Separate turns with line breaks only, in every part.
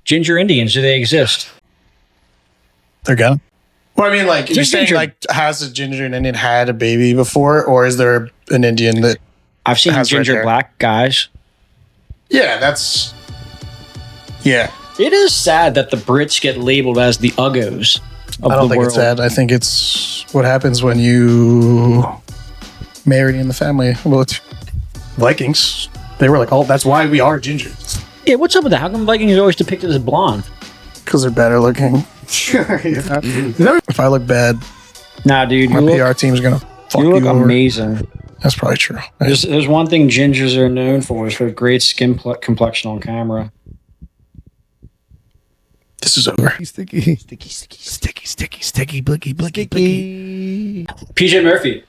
Ginger Indians, do they exist?
They're gonna. Well, I mean, like, you're saying,
ginger.
like, has a ginger Indian had a baby before, or is there an Indian that
I've seen
has red
ginger
hair?
black guys.
Yeah, that's. Yeah.
It is sad that the Brits get labeled as the uggos of
I don't
the
think
world.
it's sad. I think it's what happens when you marry in the family. Well, it's Vikings. They were like, oh, that's why we are gingers.
Yeah, what's up with that? How come Vikings are always depicted as blonde?
Because they're better looking. If I look bad,
Nah, dude,
my
you
PR
look,
team's gonna fuck
you
you
look
over.
amazing.
That's probably true.
There's one thing gingers are known for is for great skin complexion on camera.
This is over.
Sticky, blicky, blicky.
PJ Murphy,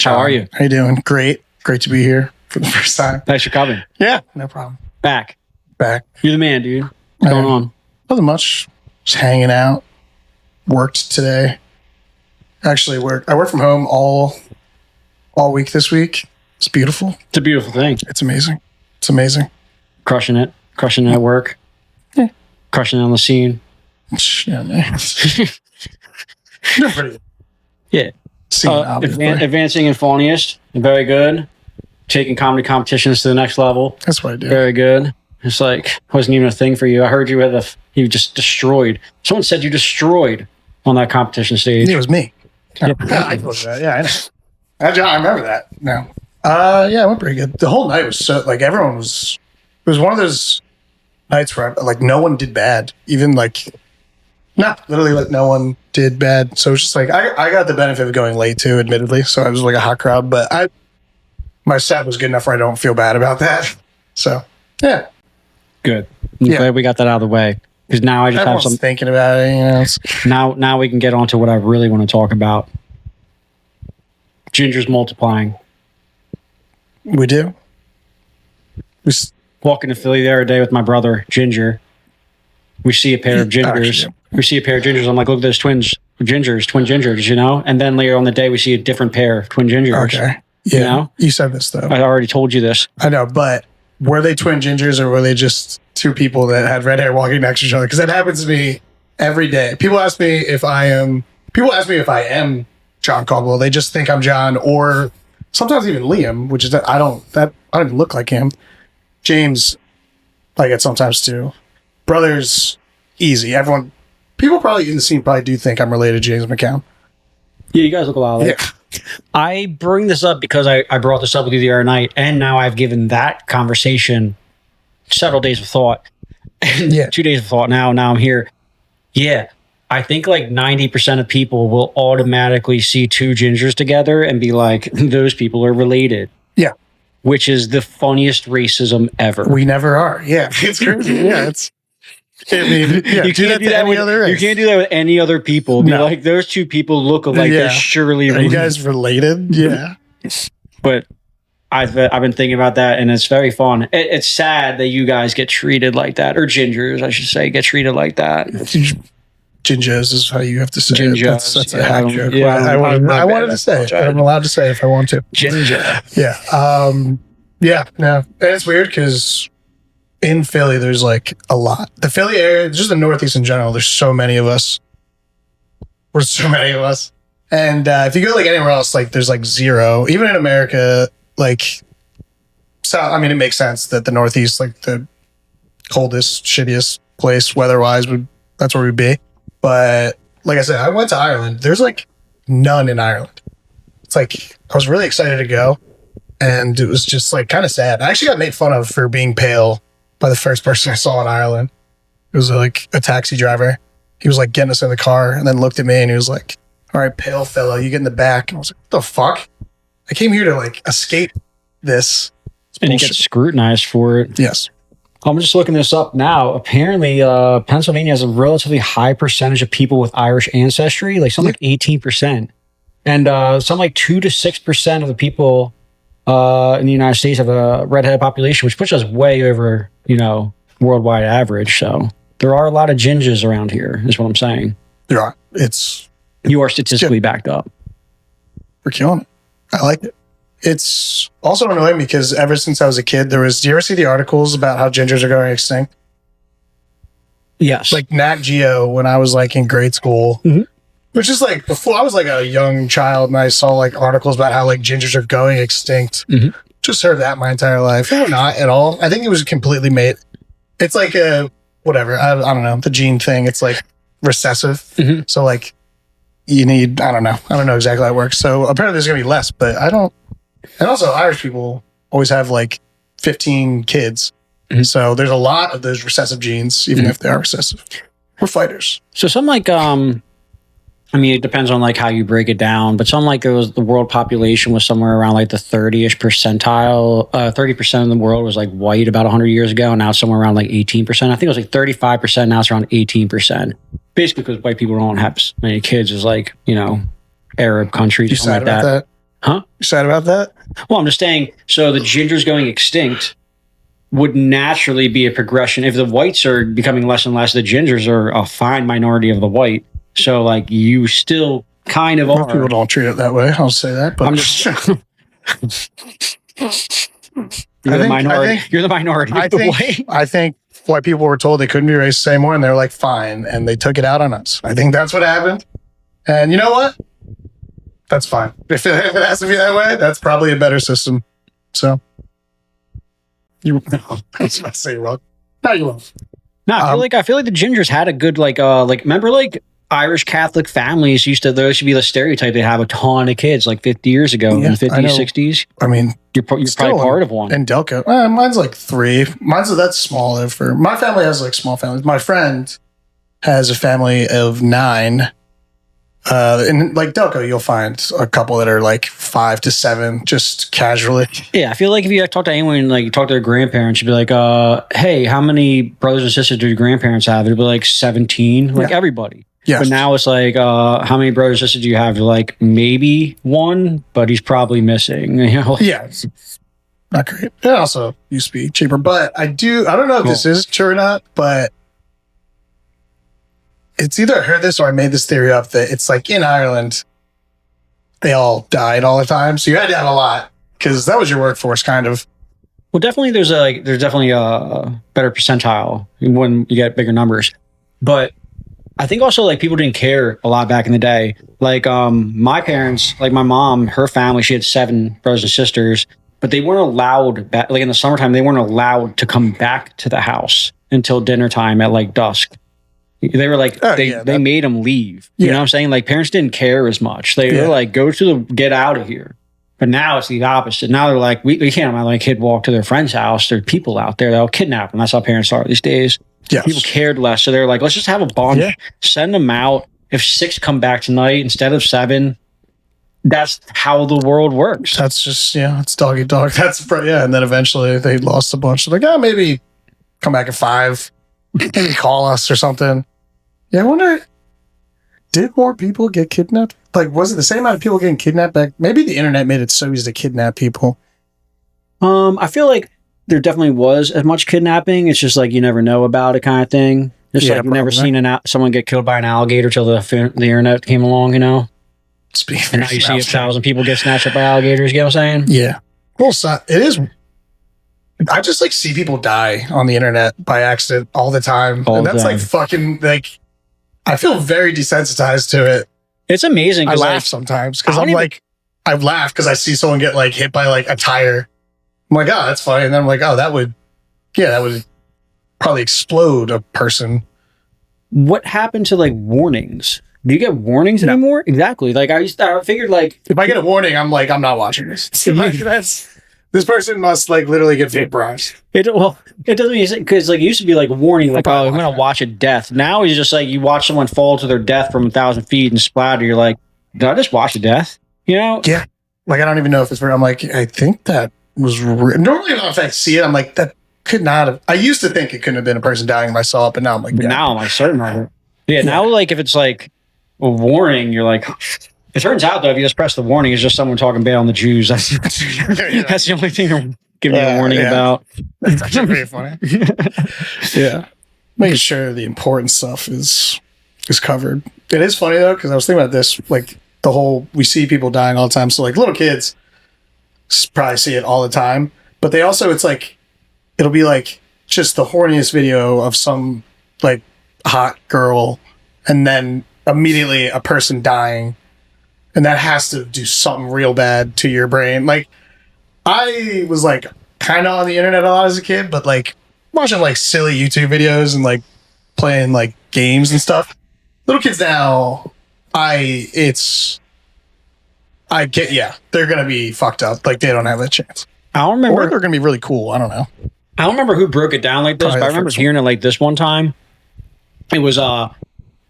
how are you?
How you doing? Great. Great to be here for the first time.
Thanks for coming.
Yeah, no problem.
Back.
Back.
You're the man, dude. What's going on?
Nothing much. Just hanging out. Worked today. Actually, I work from home all week this week. It's beautiful.
It's a beautiful thing.
It's amazing. It's amazing.
Crushing it at work.
Yeah.
Crushing it on the scene.
Yeah, man. Doing pretty good.
Yeah.
Scene, obviously.
Advancing in funniest. Very good. Taking comedy competitions to the next level.
That's what I do.
Very good. It's like, wasn't even a thing for you. I heard you had you just destroyed. Someone said you destroyed on that competition stage.
It was me.
Yeah.
I told you that. Yeah, I know. I remember that. No. Yeah, it went pretty good. The whole night was so, like, everyone was, it was one of those nights where, like, no one did bad. Even, like, literally, like, no one did bad. So it was just like, I got the benefit of going late, too, admittedly. So I was, like, a hot crowd. But my set was good enough where I don't feel bad about that. So, yeah.
Good. I'm glad we got that out of the way. Because now I just
Everyone's
have some.
thinking about it, you know.
Now we can get on to what I really want to talk about. Ginger's multiplying.
We do.
Walking to Philly the other day with my brother, Ginger. We see a pair of gingers. I'm like, look at those twin gingers, you know? And then later on the day, we see a different pair of twin gingers.
Okay. Yeah.
You know?
You said this, though.
I already told you this.
I know, but were they twin gingers or were they just two people that had red hair walking next to each other? Because that happens to me every day. People ask me if I am John Caldwell. They just think I'm John, or sometimes even Liam, which is that I don't even look like him. James, I get sometimes too. Brothers, easy. People probably in the scene probably do think I'm related to James McCown.
Yeah, you guys look a lot alike.
Yeah.
I bring this up because I brought this up with you the other night, and now I've given that conversation several days of thought.
Yeah.
2 days of thought now. Now I'm here. Yeah. I think like 90% of people will automatically see two gingers together and be like, those people are related.
Yeah.
Which is the funniest racism ever.
We never are. Yeah. It's crazy. Yeah. I mean, yeah,
You can't do that with
other race.
You can't do that with any other people. Be
No.
like, those two people look alike.
Yeah.
They're surely
Are you
related.
guys related? Yeah.
But I've been thinking about that, and it's very fun. It's sad that you guys get treated like that, or gingers, I should say, get treated like that.
Gingers is how you have to say it. That's a
yeah,
hack joke. I wanted to say it. I'm allowed to say it if I want to.
Ginger.
Yeah. Yeah. No. And it's weird because in Philly, there's like a lot. The Philly area, just the Northeast in general, there's so many of us. There's so many of us. And if you go like anywhere else, like there's like zero. Even in America, like, so I mean, it makes sense that the Northeast, like the coldest, shittiest place weather-wise, that's where we'd be. But like I said, I went to Ireland. There's like none in Ireland. It's like I was really excited to go, and it was just like kind of sad. I actually got made fun of for being pale by the first person I saw in Ireland. It was like a taxi driver. He was like getting us in the car and then looked at me and he was like, "All right, pale fella, you get in the back." And I was like, "What the fuck? I came here to like escape this."
And you get scrutinized for it.
Yes.
I'm just looking this up now. Apparently, Pennsylvania has a relatively high percentage of people with Irish ancestry, like something like 18%. And some like 2 to 6% of the people in the United States have a redheaded population, which puts us way over, worldwide average. So there are a lot of gingers around here, is what I'm saying.
There are.
You are statistically backed up.
We're killing it. I like it. It's also annoying because ever since I was a kid, do you ever see the articles about how gingers are going extinct?
Yes.
Like Nat Geo when I was like in grade school.
Mhm.
Which is like before I was like a young child and I saw like articles about how like gingers are going extinct.
Mhm.
Just heard that my entire life. No, not at all. I think it was completely made. It's like a whatever. I don't know. The gene thing. It's like recessive.
Mhm.
So like you need, I don't know. I don't know exactly how it works. So apparently there's going to be less, but I don't. And also Irish people always have like 15 kids.
Mhm.
So there's a lot of those recessive genes, even if they are recessive. We're fighters.
So some like I mean, it depends on like how you break it down, but some like it was the world population was somewhere around like the 30-ish percentile. 30% of the world was like white about 100 years ago, and now it's somewhere around like 18%. I think it was like 35%. Now it's around 18%. Basically, because white people don't have as many kids as like Arab countries or
You
something
sad
like
about
that.
that?
Huh?
You sad about that?
Well, I'm just saying. So the gingers going extinct would naturally be a progression. If the whites are becoming less and less, the gingers are a fine minority of the white. So, like, you still kind of
Most
are.
people don't treat it that way. I'll say that. But
I'm just. You're
I
the
think-
minority.
I think-
You're the minority of the white.
I think white people were told they couldn't be racist anymore, and they're like, fine, and they took it out on us. I think that's what happened. And you know what? That's fine. If it has to be that way, that's probably a better system. So, I was about to say you're wrong. No, you won't.
No, I feel like the gingers had a good like remember like Irish Catholic families used to those should be the stereotype they have a ton of kids like 50 years ago in
Yeah,
the
I know.
50s 60s.
I mean,
You're
Still,
probably part of one.
in Delco, mine's like 3. That's small. Though, for my family has like small families. My friend has a family of 9. In like Delco, you'll find a couple that are like 5 to 7, just casually.
Yeah, I feel like if you talk to anyone, like you talk to their grandparents, you'd be like, hey, how many brothers and sisters do your grandparents have? It'd be like 17, like
Yeah.
everybody.
Yes.
But now it's like, how many brothers and sisters do you have? They're like, maybe 1, but he's probably missing. You know?
Yeah, it's not great. It also used to be cheaper, but I don't know if this is true or not, but it's either I heard this or I made this theory up that it's like in Ireland, they all died all the time. So you had to have a lot because that was your workforce kind of.
Well, definitely there's definitely a better percentile when you get bigger numbers. But I think also like people didn't care a lot back in the day. Like my parents, like my mom, her family, she had 7 brothers and sisters, but they weren't allowed back, like in the summertime, they weren't allowed to come back to the house until dinner time at like dusk. They were like they made them leave. You know what I'm saying? Like parents didn't care as much. They were like, get out of here. But now it's the opposite. Now they're like, we can't let my kid walk to their friend's house. There are people out there that'll kidnap them. That's how parents are these days.
Yes.
People cared less. So they're like, let's just have a bunch, send them out. If 6 come back tonight instead of 7, that's how the world works.
That's just, it's dog eat dog. And then eventually they lost a bunch. They're like, maybe come back at 5. Maybe call us or something. Yeah, I wonder, did more people get kidnapped? Like, was it the same amount of people getting kidnapped back? Maybe the internet made it so easy to kidnap people.
I feel like there definitely was as much kidnapping. It's just like you never know about it kind of thing. Just like you've never seen someone get killed by an alligator till the internet came along, you know? And now you see 1,000 people get snatched up by alligators, you know what I'm saying?
Yeah. Well, it is. I just like see people die on the internet by accident all the time. And that's like fucking like, I feel very desensitized to it.
It's amazing.
I laugh sometimes because I laugh because I see someone get like hit by like a tire. I'm like, oh, that's funny. And then I'm like, oh, that would probably explode a person.
What happened to like warnings? Do you get warnings anymore? Exactly. Like I figured like
if I get a warning, I'm like, I'm not watching this. This person must like literally get vaporized.
It doesn't because like it used to be like a warning, like I'm gonna watch a death. Now it's just like you watch someone fall to their death from 1,000 feet and splatter. You're like, did I just watch a death? You know?
Yeah. Like I don't even know if it's real. I'm like, I think that was real. Normally if I see it, I'm like, that could not have. I used to think it couldn't have been a person dying if I saw it, but now I'm like,
now I'm like certain of it. Yeah. Now like if it's like a warning, you're like. It turns out, though, if you just press the warning, it's just someone talking bad on the Jews. That's the only thing they're giving you a warning about.
That's actually pretty funny. Yeah. Making sure the important stuff is covered. It is funny, though, because I was thinking about this, like, we see people dying all the time. So, like, little kids probably see it all the time. But they also, it's like, it'll be, like, just the horniest video of some, like, hot girl and then immediately a person dying, and that has to do something real bad to your brain. Like, I was like kind of on the internet a lot as a kid, but like watching like silly YouTube videos and like playing like games and stuff. Little kids now, they're gonna be fucked up. Like, they don't have a chance.
I don't
Or
remember.
they're gonna be really cool. I don't know.
I don't remember who broke it down like this,
Probably
but I
the
remember
first
hearing it like this one time. It was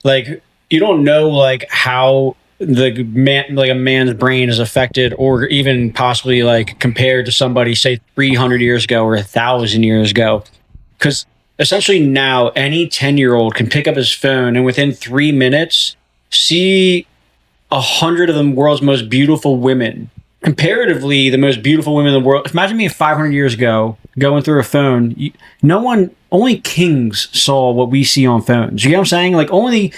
like, you don't know like how the man, like a man's brain is affected, or even possibly like compared to somebody say 300 years ago or 1,000 years ago, because essentially now any 10-year-old can pick up his phone and within 3 minutes see 100 of the world's most beautiful women. Comparatively, the most beautiful women in the world. Imagine me 500 years ago going through a phone. Only kings saw what we see on phones. You know what I'm saying? Like, only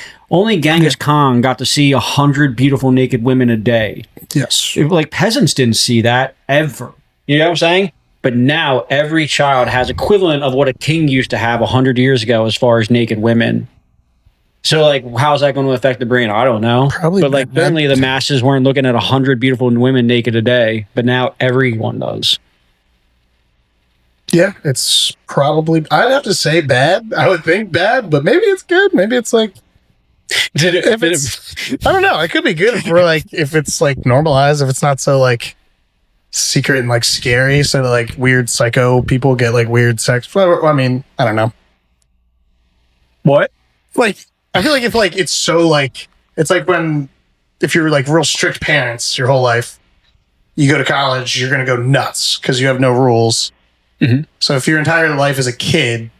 Genghis Khan got to see 100 beautiful naked women a day.
Yes.
Like, peasants didn't see that ever. You know what I'm saying? But now every child has equivalent of what a king used to have 100 years ago as far as naked women. So, like, how's that going to affect the brain? I don't know.
Probably
But, like,
bad.
certainly the masses weren't looking at 100 beautiful women naked a day, but now everyone does.
Yeah, it's probably, I'd have to say bad. I would think bad, but maybe it's good. Maybe it's like, if it's, I don't know. It could be good if we're like, if it's like normalized, if it's not so like secret and like scary. So that like weird psycho people get like weird sex. Well, I mean, I don't know.
What?
Like, I feel like if like it's so like, it's like when, if you're like real strict parents your whole life, you go to college, you're going to go nuts because you have no rules.
Mm-hmm.
So if your entire life as a kid,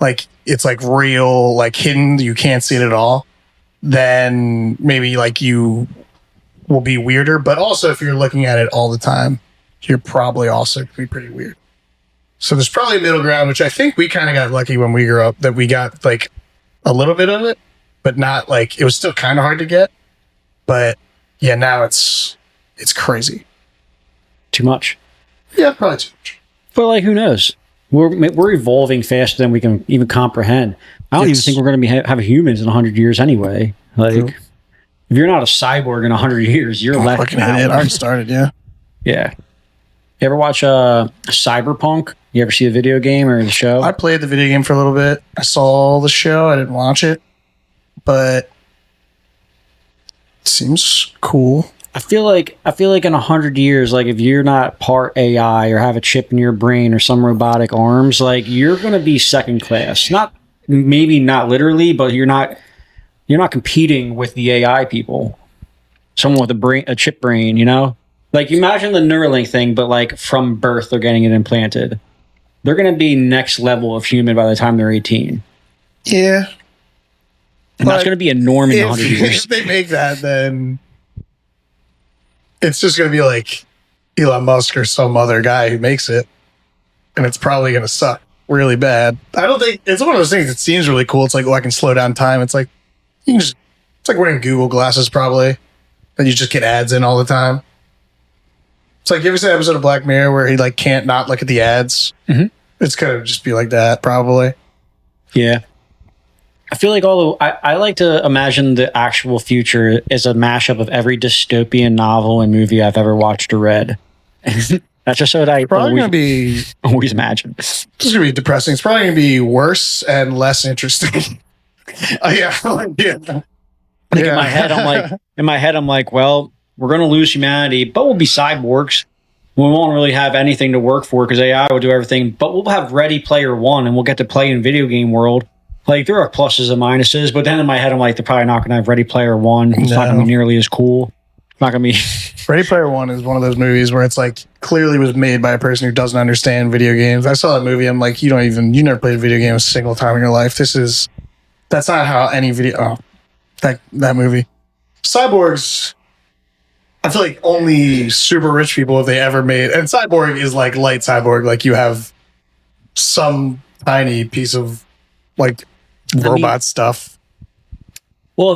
like it's like real, like hidden, you can't see it at all, then maybe like you will be weirder. But also if you're looking at it all the time, you're probably also going to be pretty weird. So there's probably a middle ground, which I think we kind of got lucky when we grew up that we got like a little bit of it, but not like, it was still kind of hard to get. But yeah, now it's crazy.
Too much.
Yeah, probably too much.
But, like, who knows? We're evolving faster than we can even comprehend. I don't even think we're going to be have humans in 100 years anyway. Like,
True.
if you're not a cyborg in 100 years, you're left
Fucking
out.
it already started, yeah.
Yeah. You ever watch Cyberpunk? You ever see the video game or the show?
I played the video game for a little bit. I saw the show. I didn't watch it, but it seems cool.
I feel like in 100 years, like if you're not part AI or have a chip in your brain or some robotic arms, like you're going to be second class. Maybe not literally, but you're not competing with the AI people. Someone with a chip brain, you know? Like, imagine the Neuralink thing, but like from birth, they're getting it implanted. They're going to be next level of human by the time they're 18.
Yeah.
And that's going to be a norm in 100 years.
If they make that, then it's just going to be like Elon Musk or some other guy who makes it. And it's probably going to suck really bad. I don't think it's one of those things that seems really cool. It's like, oh, I can slow down time. It's like, it's like wearing Google glasses probably. And you just get ads in all the time. It's like, you ever see an episode of Black Mirror where he like can't not look at the ads?
Mm-hmm.
It's going to just be like that probably. Yeah.
I feel like I like to imagine the actual future as a mashup of every dystopian novel and movie I've ever watched or read. That's just what I
Probably going to be
always imagine.
It's going to be depressing. It's probably going to be worse and less interesting. Yeah.
Like in my head, I'm like, well, we're going to lose humanity, but we'll be cyborgs. We won't really have anything to work for because AI will do everything, but we'll have Ready Player One and we'll get to play in video game world. Like, there are pluses and minuses, but then in my head, I'm like, they're probably not going to have Ready Player One. It's not going to be nearly as cool. It's not going to be.
Ready Player One is one of those movies where it's like clearly was made by a person who doesn't understand video games. I saw that movie. I'm like, you never played a video game a single time in your life. That's not how any video. Oh, that movie. Cyborgs. I feel like only super rich people have they ever made. And Cyborg is like light Cyborg. Like you have some tiny piece of like robot stuff.
Well,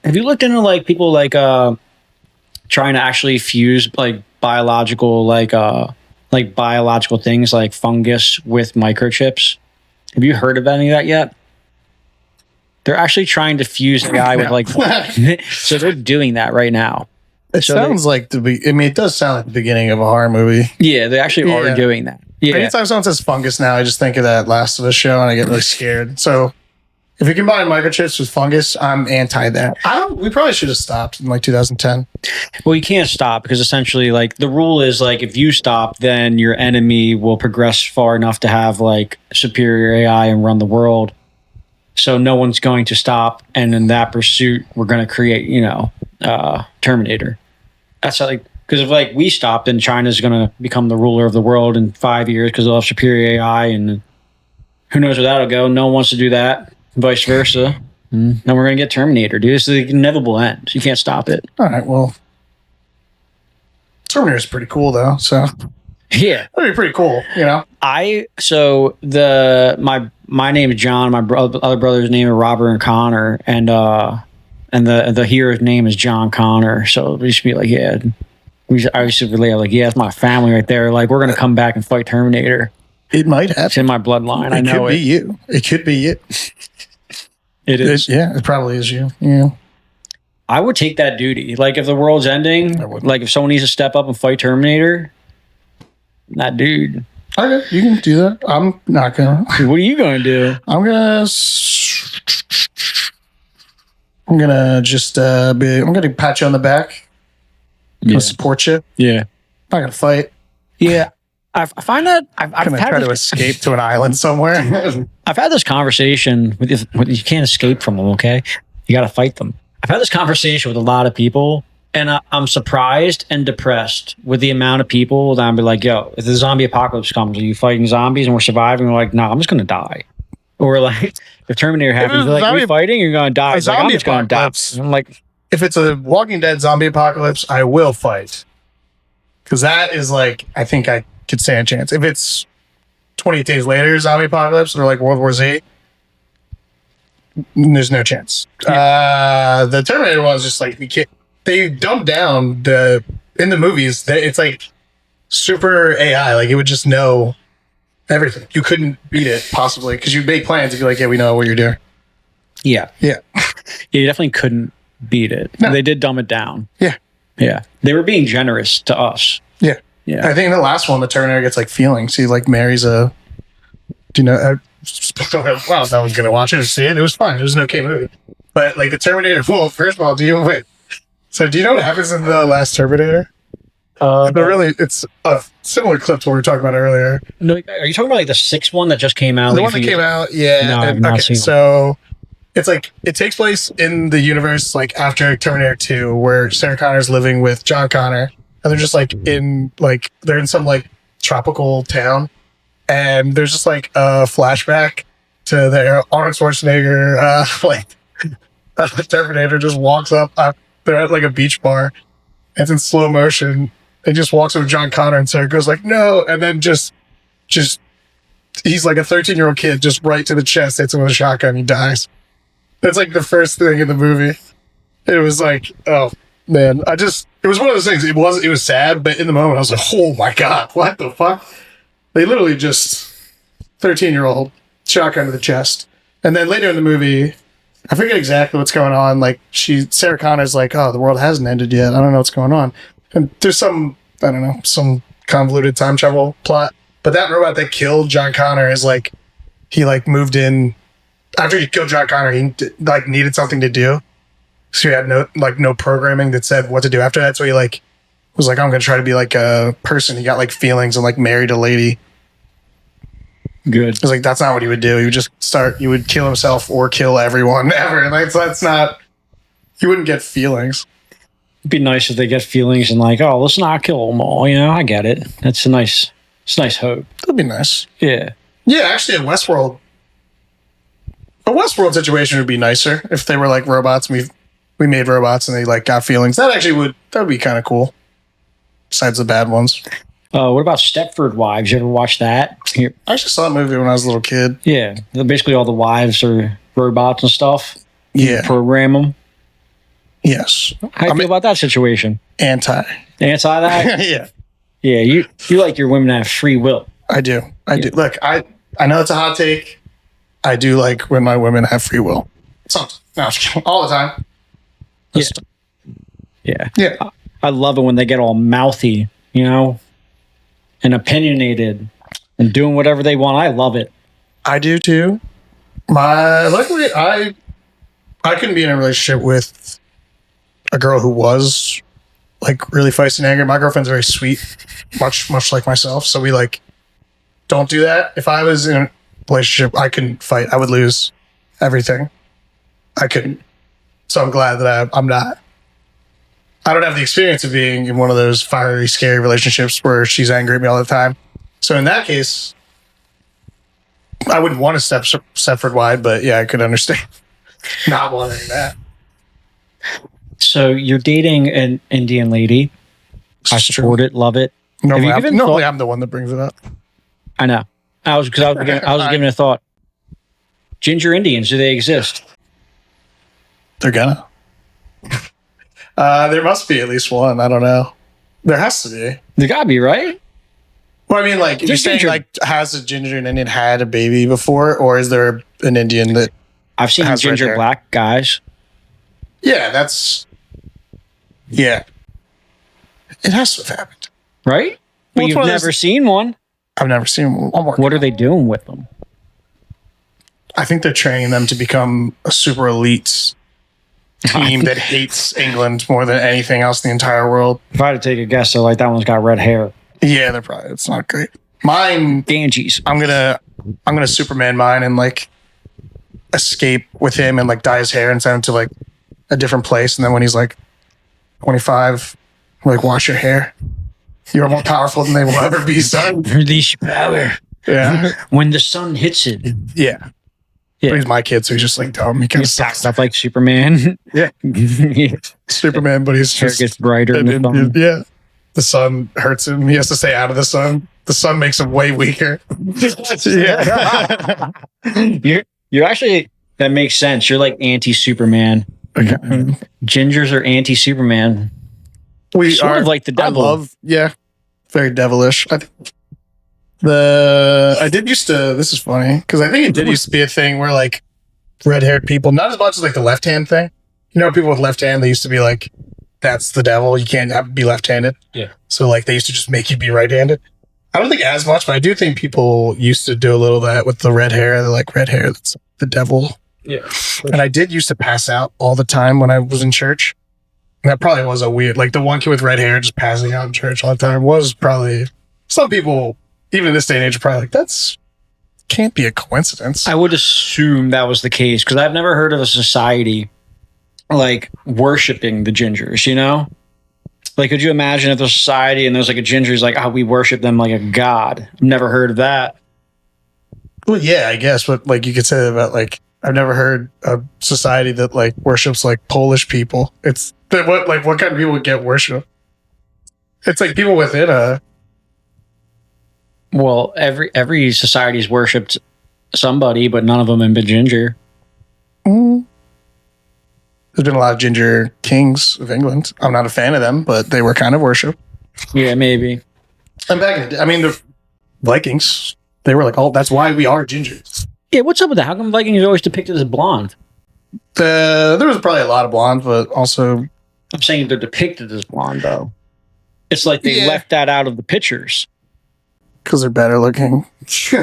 have you looked into like people like trying to actually fuse like biological things like fungus with microchips? Have you heard of any of that yet? They're actually trying to fuse AI with like, so they're doing that right now.
It
So
sounds like it does sound like the beginning of a horror movie.
Yeah, they actually
Yeah.
are doing that. Yeah.
Anytime someone says fungus now, I just think of that Last of Us show and I get really scared. So if you combine microchips with fungus, I'm anti that. We probably should have stopped in like 2010.
Well, you can't stop because essentially, like, the rule is like if you stop, then your enemy will progress far enough to have like superior AI and run the world. So no one's going to stop, and in that pursuit, we're going to create, Terminator. That's like because if like we stop, then China's going to become the ruler of the world in 5 years because they'll have superior AI, and who knows where that'll go. No one wants to do that. Vice versa. Then we're going to get Terminator, dude. This is the inevitable end. You can't stop it.
All right, well, Terminator's pretty cool though, so
Yeah.
that'd be pretty cool, you know.
My name is John. My other brother's name is Robert and Connor, and the hero's name is John Connor. So we used to be like, yeah. I used to relate like, yeah, it's my family right there. Like, we're gonna come back and fight Terminator.
It might
It's
happen.
in my bloodline. I
It
know
could be
it.
you. It could be you.
It is.
It probably is you. Yeah.
I would take that duty. Like, if the world's ending,
I would.
like if someone needs to step up and fight Terminator, that dude.
Okay, you can do that. I'm not gonna.
What are you gonna do?
I'm gonna just I'm gonna pat you on the back. I'm gonna support you.
Yeah.
I'm not gonna fight.
Yeah. I find that I've
I'm gonna
had
try
this,
to escape to an island somewhere.
I've had this conversation with you can't escape from them. Okay, you got to fight them. I've had this conversation with a lot of people, and I'm surprised and depressed with the amount of people that I'm be like, yo, if the zombie apocalypse comes, are you fighting zombies and we're surviving? We're like, no, I'm just gonna die. Or like, if Terminator happens, you're like, are we fighting? You're gonna die. It's like, I'm just gonna die.
apocalypse.
I'm like,
If it's a Walking Dead zombie apocalypse, I will fight. Because that is like, I think I could stand a chance. If it's 28 Days Later zombie apocalypse or like World War Z, there's no chance. The Terminator one is just like, they dumbed down in the movies, it's like super AI. Like, it would just know everything. You couldn't beat it possibly because you'd make plans and be like, yeah, we know what you're doing.
yeah,
Yeah.
you definitely couldn't beat it.
No.
They did dumb it down.
Yeah.
Yeah, they were being generous to us.
Yeah.
Yeah.
I think in the last one, the Terminator gets like feelings. He like marries a. Do you know? Well, no one's gonna watch it or see it. It was fine. It was an okay movie. But like the Terminator. Well, first of all, do you know what happens in the last Terminator? It's a similar clip to what we were talking about earlier.
No, are you talking about like the sixth one that just came out?
The
like,
one that came out, yeah.
No, I've not seen it.
So it's like it takes place in the universe like after Terminator 2, where Sarah Connor's living with John Connor, and they're just like they're in some like tropical town, and there's just like a flashback to the Arnold Schwarzenegger Terminator just walks up. They're at like a beach bar. It's in slow motion. It just walks over John Connor, and Sarah goes like, "No," and then just he's like a 13-year-old kid, just right to the chest, hits him with a shotgun, he dies. That's like the first thing in the movie. It was like, oh man, it was one of those things. It was sad, but in the moment I was like, oh my god, what the fuck? They literally just 13-year-old shotgun to the chest. And then later in the movie, I forget exactly what's going on. Like Sarah Connor's like, oh, the world hasn't ended yet. I don't know what's going on. And there's some convoluted time travel plot. But that robot that killed John Connor is like, he like moved in after he killed John Connor. He like needed something to do, so he had no programming that said what to do after that. So he like was like, I'm gonna try to be like a person. He got like feelings and like married a lady.
Good.
It's like that's not what he would do. He would just he would kill himself or kill everyone ever. Like that's not. He wouldn't get feelings.
It'd be nice if they get feelings and like, oh, let's not kill them all. You know, I get it. It's a nice hope.
That'd be nice.
Yeah.
Yeah, actually, a Westworld situation would be nicer if they were like robots. We made robots and they like got feelings. That would be kind of cool. Besides the bad ones.
What about Stepford Wives? You ever watch that? Here.
I actually saw that movie when I was a little kid.
Yeah. Basically, all the wives are robots and stuff.
Yeah.
Program them.
Yes.
How do you feel about that situation?
Anti.
Anti that?
Yeah.
Yeah. You like your women to have free will.
I do. I do. Look, I know it's a hot take. I do like when my women have free will. Sometimes. No, all the time.
Yeah. Yeah.
Yeah.
I love it when they get all mouthy, and opinionated and doing whatever they want. I love it.
I do too. Luckily, I couldn't be in a relationship with a girl who was like really feisty and angry. My girlfriend's very sweet, much like myself. So we like don't do that. If I was in a relationship, I couldn't fight. I would lose everything. I couldn't. So I'm glad that I'm not. I don't have the experience of being in one of those fiery, scary relationships where she's angry at me all the time. So in that case, I wouldn't want to step Stepford wide, but yeah, I could understand not wanting that.
So you're dating an Indian lady. I support it, love it.
Normally I'm the one that brings it up.
I know. I was giving it a thought. Ginger Indians, do they exist?
They're gonna. There must be at least one. I don't know. There has to be.
There gotta be, right?
Well, I mean, like, you're saying, like, has a ginger and Indian had a baby before, or is there an Indian that
I've seen
has
ginger
red hair?
black guys.
Yeah, that's. Yeah. It has to have happened.
Right? But
Well, it's
you've
one of those-
never seen one.
I've never seen one more.
What are they doing with them?
I think they're training them to become a super elite team that hates England more than anything else in the entire world.
If I had to take a guess, so like that one's got red hair.
Yeah, they're probably. It's not great. Mine.
Ganges.
I'm gonna Superman mine and like escape with him and like dye his hair and send him to like a different place. And then when he's like 25, I'm like, wash your hair. You're more powerful than they will ever be, son.
Release your power.
Yeah.
When the sun hits it.
Yeah.
Yeah.
But he's my kid, so he's just like dumb. He kind of sucks.
Stuff like Superman.
Yeah. Superman, but he's
Hair
just
gets brighter in the sun.
yeah. The sun hurts him. He has to stay out of the sun. The sun makes him way weaker. Yeah.
You're actually, that makes sense. You're like anti-Superman.
Okay.
Gingers are anti-Superman.
We
Sort of like the devil.
Very devilish. I did used to, this is funny, because I think it did used to be a thing where like red-haired people, not as much as like the left hand thing. People with left hand, they used to be like, that's the devil. You can't be left-handed.
Yeah.
So like they used to just make you be right-handed. I don't think as much, but I do think people used to do a little of that with the red hair. They're like, red hair, that's the devil.
Yeah.
And I did used to pass out all the time when I was in church. And that probably was a weird, like the one kid with red hair just passing out in church all the time was probably, some people, even in this day and age, are probably like, that's, can't be a coincidence.
I would assume that was the case because I've never heard of a society like worshiping the gingers, Like, could you imagine if there's a society and there's like a ginger who's like, we worship them like a god? I've never heard of that.
Well, yeah, I guess, but like you could say that about like, I've never heard a society that like worships like Polish people. It's what kind of people would get worship? It's like people within a.
Well, every society's worshipped somebody, but none of them have been ginger.
There's been a lot of ginger kings of England. I'm not a fan of them, but they were kind of worshipped.
Yeah, maybe.
And back in the day, I mean, the Vikings, they were like, oh, that's why we are gingers.
Yeah, what's up with that? How come Vikings are always depicted as blonde?
There was probably a lot of blondes, but also.
I'm saying they're depicted as blonde, though. It's like they left that out of the pictures.
Because they're better looking. You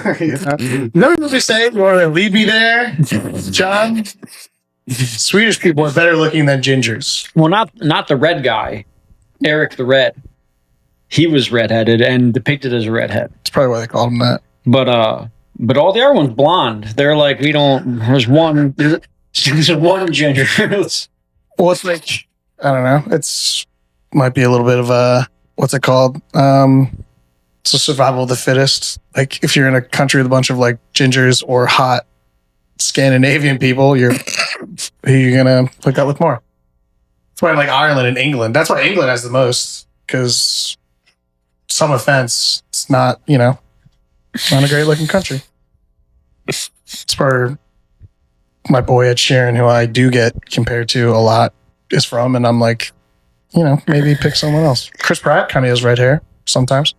know what you're saying? You want to lead me there, John? Swedish people are better looking than gingers.
Well, not the red guy, Eric the Red. He was redheaded and depicted as a redhead.
That's probably why they called him that.
But all the other ones blonde. They're like, there's one ginger.
Well, it's like, I don't know. Might be a little bit of a, what's it called? It's a survival of the fittest. Like if you're in a country with a bunch of like gingers or hot Scandinavian people, who you're gonna hook up with more. That's why like Ireland and England. That's why England has the most, because some offense, it's not, not a great looking country. It's where my boy Ed Sheeran, who I do get compared to a lot, is from, and I'm like, maybe pick someone else. Chris Pratt kind of has red hair sometimes.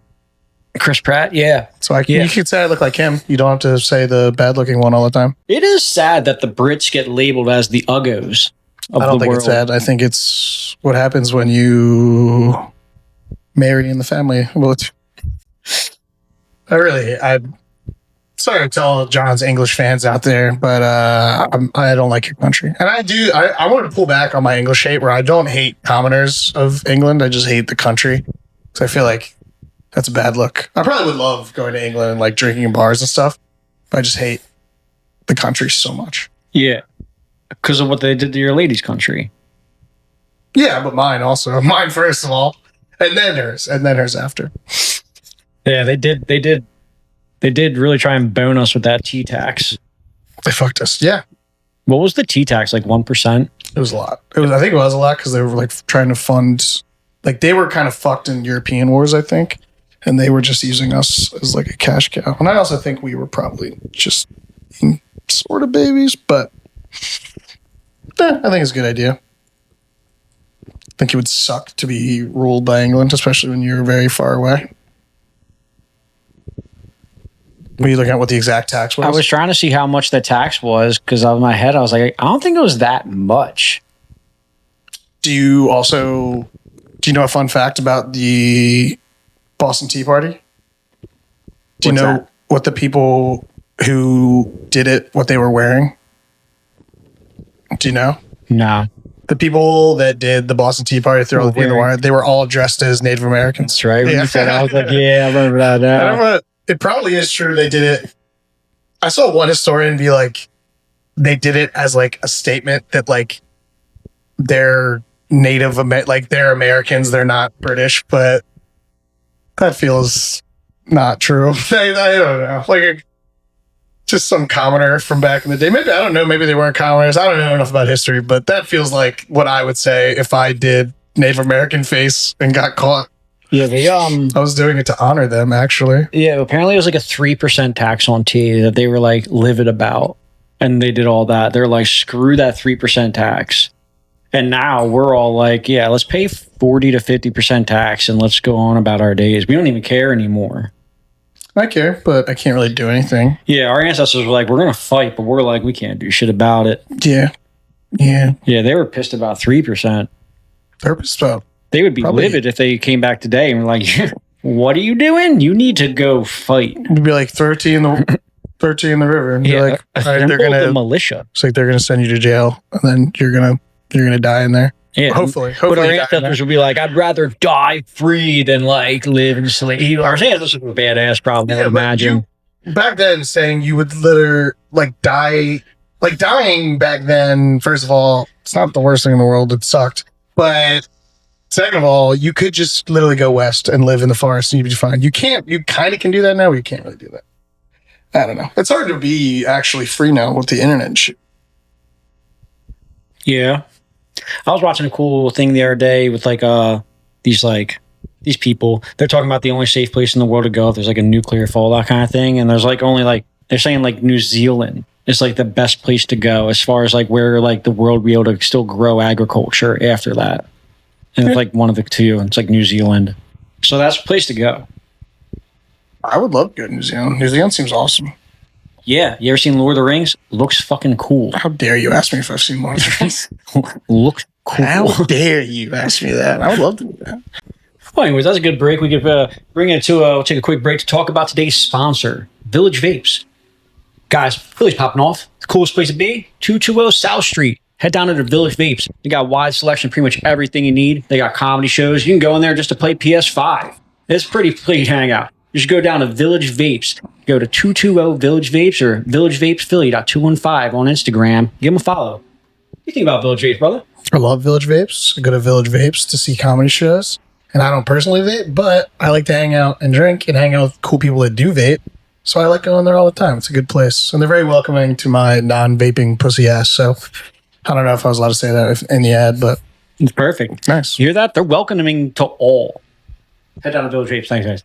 Chris Pratt, yeah.
So you could say I look like him. You don't have to say the bad looking one all the time.
It is sad that the Brits get labeled as the uggos of
I don't
the
think
world.
it's sad. I think it's what happens when you marry in the family. Well, I'm sorry to all John's English fans out there, but I don't like your country. And I want to pull back on my English hate where I don't hate commoners of England. I just hate the country. So I feel like that's a bad look. I probably would love going to England and like drinking in bars and stuff. But I just hate the country so much.
Yeah. Because of what they did to your lady's country.
Yeah, but mine also. Mine first of all. And then hers after.
Yeah, they did really try and bone us with that T tax.
They fucked us. Yeah.
What was the T tax? Like 1%?
It was a lot. I think it was a lot because they were like trying to fund, like they were kind of fucked in European wars, I think. And they were just using us as like a cash cow. And I also think we were probably just sort of babies, but I think it's a good idea. I think it would suck to be ruled by England, especially when you're very far away. Were you looking at what the exact tax was?
I was trying to see how much the tax was because out of my head, I was like, I don't think it was that much.
Do you know a fun fact about the Boston Tea Party? Do you know what the people who did it, what they were wearing? Do you know?
No.
The people that did the Boston Tea Party through all the wire, they were all dressed as Native Americans.
That's right. When you said, I was like, yeah, I remember that now.
I remember it probably is true they did it. I saw one historian be like, they did it as like a statement that like they're they're Americans, they're not British, but that feels not true. I don't know. Like just some commoner from back in the day. Maybe, I don't know, maybe they weren't commoners. I don't know enough about history, but that feels like what I would say if I did Native American face and got caught.
Yeah,
I was doing it to honor them, actually.
Yeah, apparently it was like a 3% tax on tea that they were like livid about. And they did all that. They're like, screw that 3% tax. And now we're all like, yeah, let's pay 40 to 50% tax and let's go on about our days. We don't even care anymore.
I care, but I can't really do anything.
Yeah, our ancestors were like, we're going to fight, but we're like, we can't do shit about it.
Yeah. Yeah.
Yeah, they were pissed about 3%.
They're pissed about.
They would be livid if they came back today and were like, what are you doing? You need to go fight.
You'd be like 30 in the river. And you're like, all right, they're going to
militia.
It's like they're going to send you to jail and then you're going to die in there.
Yeah,
hopefully.
But our ancestors would be like, I'd rather die free than like live in slavery. Our ancestors were badass, probably. I would imagine.
Back then, saying you would literally like die, like dying back then. First of all, it's not the worst thing in the world. It sucked, but second of all, you could just literally go west and live in the forest and you'd be fine. You can't. You kind of can do that now, but you can't really do that. I don't know. It's hard to be actually free now with the internet and shit.
Yeah. I was watching a cool thing the other day with like these people. They're talking about the only safe place in the world to go if there's like a nuclear fallout kind of thing. And there's like only like they're saying like New Zealand is like the best place to go as far as like where like the world will be able to still grow agriculture after that. And it's like one of the two. It's like New Zealand. So that's a place to go.
I would love to go to New Zealand. New Zealand seems awesome.
Yeah. You ever seen Lord of the Rings? Looks fucking cool.
How dare you ask me if I've seen Lord of the Rings?
Looks cool.
How dare you ask me that? I would love to do that.
Well, anyways, that's a good break. We could bring it to we'll take a quick break to talk about today's sponsor, Village Vapes. Guys, Philly's popping off. The coolest place to be, 220 South Street. Head down to the Village Vapes. They got a wide selection, pretty much everything you need. They got comedy shows. You can go in there just to play PS5. It's pretty please hang out. Just go down to Village Vapes. Go to 220 Village Vapes or villagevapesphilly.215 on Instagram. Give them a follow. What do you think about Village Vapes, brother?
I love Village Vapes. I go to Village Vapes to see comedy shows. And I don't personally vape, but I like to hang out and drink and hang out with cool people that do vape. So I like going there all the time. It's a good place. And they're very welcoming to my non-vaping pussy ass. So I don't know if I was allowed to say that in the ad, but
it's perfect.
Nice.
You hear that? They're welcoming to all. Head down to Village Vapes. Thanks, guys.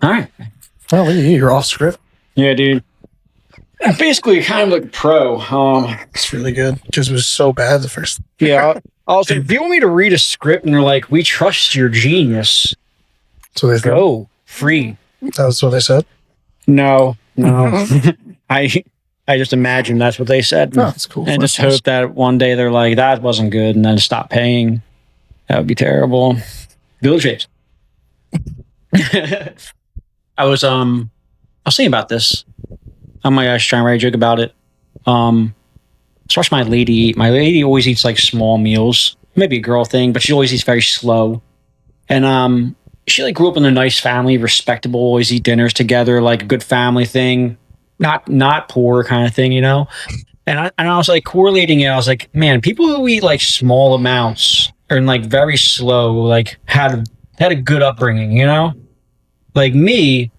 All right.
Well, look at you. You're off script.
Yeah, dude. Basically, kind of like a pro.
It's really good. Just was so bad the first.
Yeah. Also, if you want me to read a script and they're like, we trust your genius,
so they
go free.
That's what they said.
No. I just imagine that's what they said.
Oh, that's cool.
And just hope that one day they're like, that wasn't good, and then stop paying. That would be terrible. Village Apes. I was thinking about this. Oh my gosh, trying to write a joke about it. Just watch my lady eat. My lady always eats like small meals. Maybe a girl thing, but she always eats very slow. And she like grew up in a nice family, respectable, always eat dinners together, like a good family thing. Not poor kind of thing, you know? And I was like correlating it. I was like, man, people who eat like small amounts and like very slow, like had a good upbringing, you know? Like me,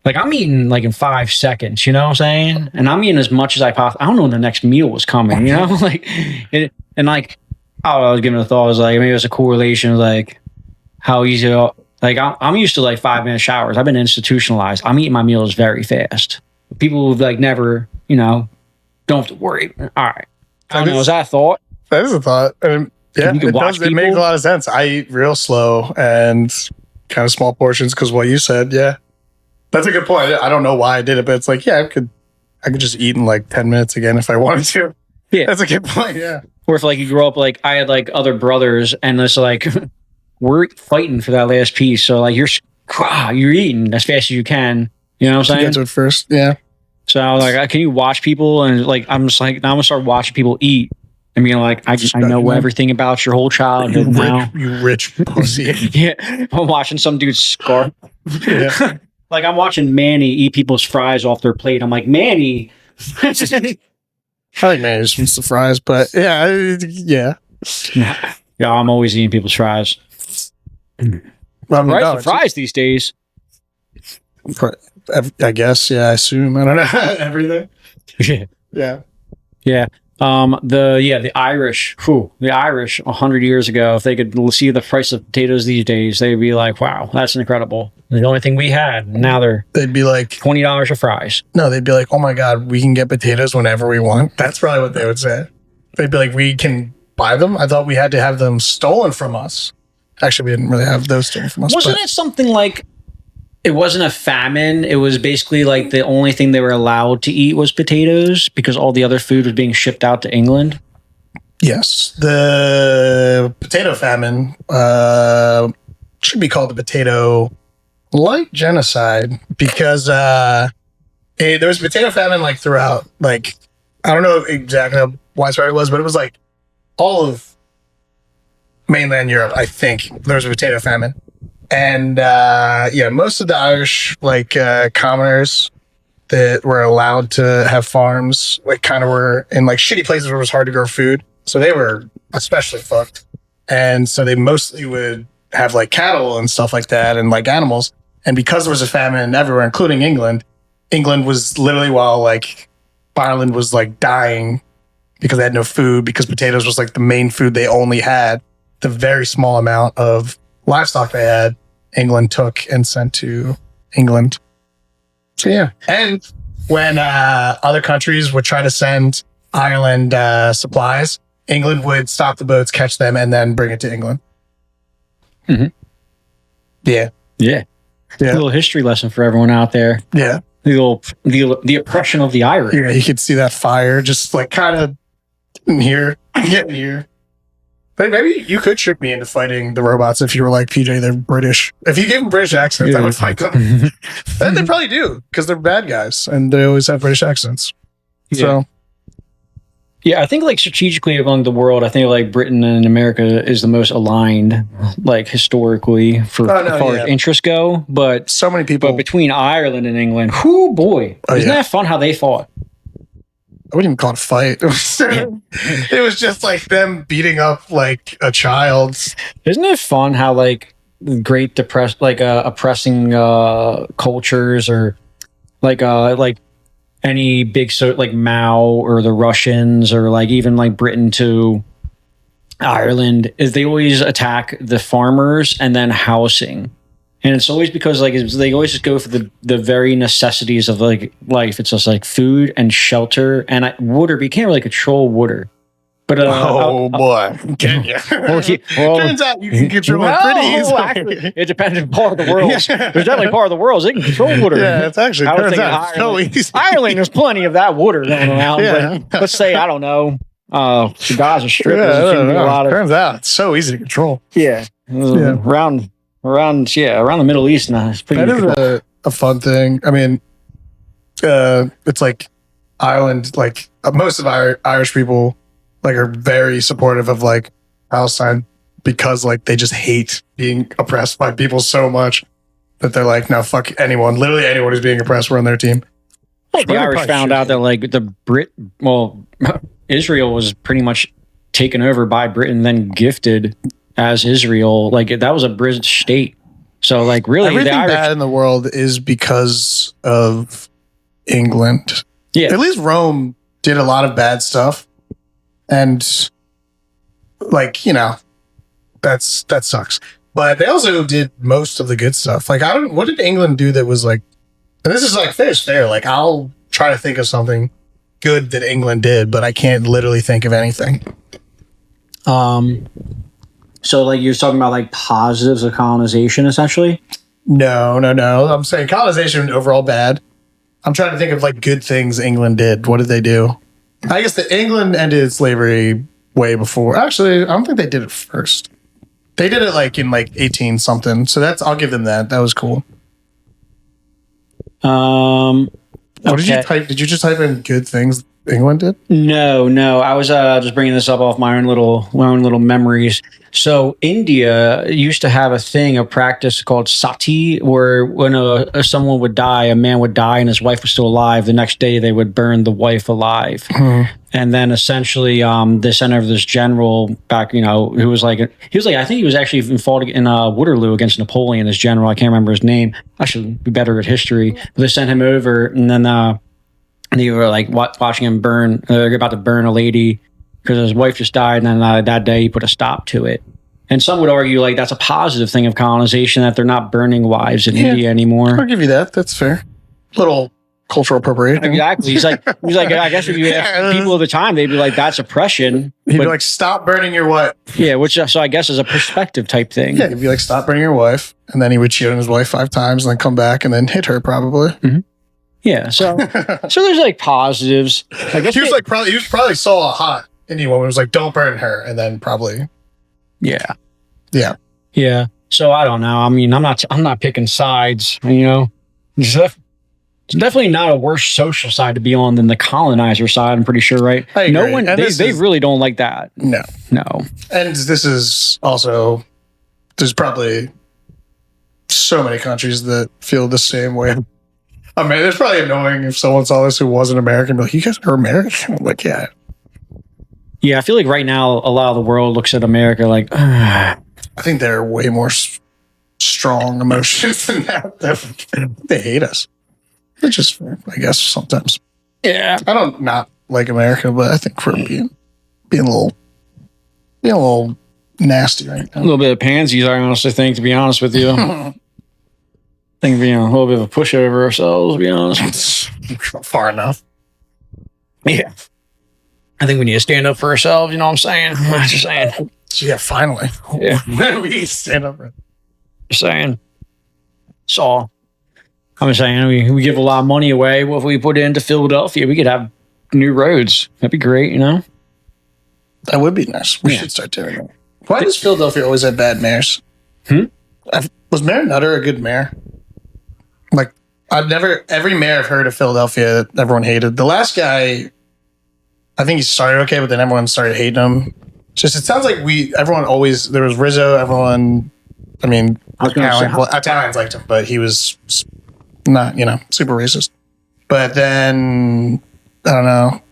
like I'm eating like in 5 seconds, you know what I'm saying? And I'm eating as much as I possibly. I don't know when the next meal was coming, you know? Like, and like, I was giving it a thought. I was like, maybe it's a correlation of like how easy. Like I'm used to like 5-minute showers. I've been institutionalized. I'm eating my meals very fast. People who've like never, you know, don't have to worry. All right. I don't know. Is that a thought?
That is a thought. Yeah,
You can watch
it makes a lot of sense. I eat real slow and kind of small portions because what you said, yeah. That's a good point. I don't know why I did it, but it's like, yeah, I could just eat in like 10 minutes again if I wanted to.
Yeah.
That's a good point, yeah.
Or if like you grow up like I had like other brothers and it's like we're fighting for that last piece. So like you're eating as fast as you can. You know what I'm saying?
Get to it first, yeah.
So I was like, can you watch people? And like I'm just like, now I'm gonna start watching people eat. I mean, like I know everything about your whole childhood now.
You rich pussy.
Yeah, I'm watching some dude scar.
Yeah.
Like I'm watching Manny eat people's fries off their plate. I'm like, Manny.
I like mayonnaise with the fries, but yeah.
Yeah, I'm always eating people's fries.
Well,
Right, fries these days.
I guess, yeah, I assume. I don't know. Everything.
Yeah.
Yeah.
The Irish. The Irish 100 years ago, if they could see the price of potatoes these days, they'd be like, wow, that's incredible. The only thing we had. Now
they'd be like
$20 a fries.
No, they'd be like, oh my God, we can get potatoes whenever we want. That's probably what they would say. They'd be like, we can buy them. I thought we had to have them stolen from us. Actually, we didn't really have those stolen from us.
Wasn't it something like it wasn't a famine? It was basically like the only thing they were allowed to eat was potatoes because all the other food was being shipped out to England.
Yes. The potato famine should be called the potato light genocide because there was potato famine like throughout, like, I don't know exactly how widespread it was, but it was like all of mainland Europe, I think there was a potato famine. And most of the Irish commoners that were allowed to have farms kind of were in like shitty places where it was hard to grow food. So they were especially fucked. And so they mostly would have like cattle and stuff like that and like animals. And because there was a famine everywhere, including England was literally while like Ireland was like dying because they had no food, because potatoes was like the main food they only had. The very small amount of livestock they had, England took and sent to England. So yeah. And when other countries would try to send Ireland supplies, England would stop the boats, catch them, and then bring it to England.
Mm-hmm.
Yeah.
Yeah. A little history lesson for everyone out there.
Yeah.
The oppression of the Irish.
Yeah, you could see that fire just like kind of getting here. But maybe you could trick me into fighting the robots if you were like, PJ, they're British. If you gave them British accents, I would fight them. And they probably do, because they're bad guys and they always have British accents.
Yeah.
So,
yeah, I think like strategically among the world, I think like Britain and America is the most aligned, like historically for as far as interests go. But
so many people.
But between Ireland and England, whoo boy, isn't that fun how they fought?
I wouldn't even call it a fight. It was just like them beating up like a child.
Isn't it fun how like great oppressing cultures or like any big like Mao or the Russians or like even like Britain to Ireland is they always attack the farmers and then housing. And it's always because like they always just go for the very necessities of like life. It's just like food and shelter and water. But you can't really control water. But
Oh boy, can you? Turns out you can control it pretty easily.
Actually, it depends on part of the world. There's definitely part of the world they can control water.
Yeah, it's actually
I would
turns
think
out so
Ireland,
easy.
Ireland, there's plenty of that water going around.
Yeah.
But let's say I don't know. The guys are strippers.
Yeah, I
There
don't
shouldn't be a
know.
lot of
Turns out it's so easy to control.
around the Middle East now. It's pretty
That
easy to control.
is a fun thing. I mean, it's like Ireland. Like most of our Irish people, like are very supportive of like Palestine because like they just hate being oppressed by people so much that they're like, no, fuck anyone. Literally anyone who's being oppressed, we're on their team.
The Irish found out that like Israel was pretty much taken over by Britain, then gifted as Israel. Like that was a British state. So like really,
Everything
the Irish,
bad in the world is because of England.
yeah,
At least Rome did a lot of bad stuff, and like that sucks. But they also did most of the good stuff. Like what did England do that was like? And this is like fair. Like I'll try to think of something good that England did, but I can't literally think of anything.
So like you're talking about like positives of colonization, essentially.
No. I'm saying colonization overall bad. I'm trying to think of like good things England did. What did they do? I guess that England ended slavery way before. Actually, I don't think they did it first. They did it like in like 18 something. So I'll give them that. That was cool. What did you type? Did you just type in good things England did?
No. I was just bringing this up off my own little memories. So India used to have a practice called sati, where when someone would die, a man would die, and his wife was still alive. The next day, they would burn the wife alive. And then essentially, they sent over this general back, who was like, I think he was actually even fought in Waterloo against Napoleon as general. I can't remember his name. I should be better at history. But they sent him over, and then they were like watching him burn. They're about to burn a lady because his wife just died, and then that day he put a stop to it. And some would argue like that's a positive thing of colonization, that they're not burning wives in India anymore.
I'll give you that. That's fair. Little cultural appropriation.
Exactly. He's like, I guess if you ask people of the time, they'd be like, that's oppression.
He'd be like, stop burning your wife.
Yeah, which so I guess is a perspective type thing.
Yeah, he'd be like, stop burning your wife. And then he would cheat on his wife 5 times and then come back and then hit her probably.
Mm-hmm. Yeah. So there's like positives. I guess
he was probably saw a hot Indian woman, was like, don't burn her. And then probably.
Yeah.
So
I don't know. I mean, I'm not picking sides, It's definitely not a worse social side to be on than the colonizer side, I'm pretty sure, right?
I agree.
No one, they really don't like that.
No. And this is also, there's probably so many countries that feel the same way. I mean, it's probably annoying if someone saw this who wasn't American, be like, you guys are American? I'm like, yeah.
Yeah, I feel like right now, a lot of the world looks at America like,
I think they're way more strong emotions than that. They hate us. Which is fair, I guess, sometimes.
Yeah.
I don't not like America, but I think we're being a little nasty right now.
A little bit of pansies, I honestly think, to be honest with you. I think being a little bit of a pushover ourselves, to be honest.
Far enough.
Yeah. I think we need to stand up for ourselves, you know what I'm saying? I'm just saying.
Yeah, finally.
Yeah.
We need to stand up for it.
Just saying. So, I'm saying we give a lot of money away. Well, if we put it into Philadelphia, we could have new roads. That'd be great,
That would be nice. We should start doing that. Why does Philadelphia always have bad mayors? Was Mayor Nutter a good mayor? Like, every mayor I've heard of Philadelphia, everyone hated. The last guy, I think he started okay, but then everyone started hating him. It sounds like there was Rizzo, Italians liked him, but he was not, super racist. But then, I don't know.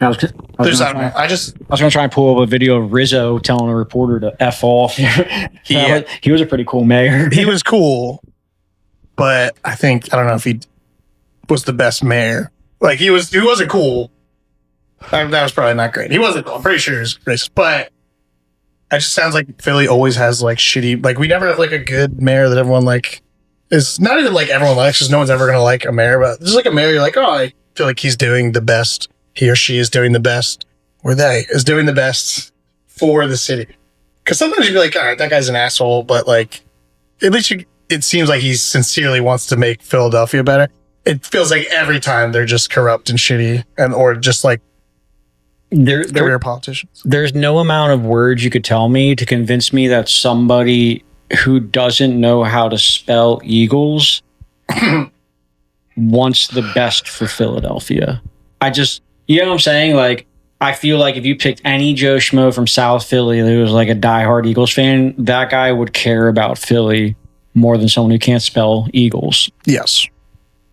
I was going to try and pull up a video of Rizzo telling a reporter to F off. He was a pretty cool mayor.
He was cool, but I don't know if he was the best mayor. Like, he wasn't cool. That was probably not great. He wasn't cool. I'm pretty sure he was racist, but it just sounds like Philly always has like shitty, like we never have like a good mayor that everyone like is not even like everyone likes because no one's ever going to like a mayor, but this is like a mayor you're like, oh, I feel like he's doing the best he or she is doing the best, or they is doing the best for the city. Because sometimes you'd be like, all right, that guy's an asshole, but like, at least it seems like he sincerely wants to make Philadelphia better. It feels like every time they're just corrupt and shitty, or just like career politicians.
There's no amount of words you could tell me to convince me that somebody who doesn't know how to spell Eagles wants the best for Philadelphia. You know what I'm saying? Like, I feel like if you picked any Joe Schmo from South Philly that was like a diehard Eagles fan, that guy would care about Philly more than someone who can't spell Eagles.
Yes.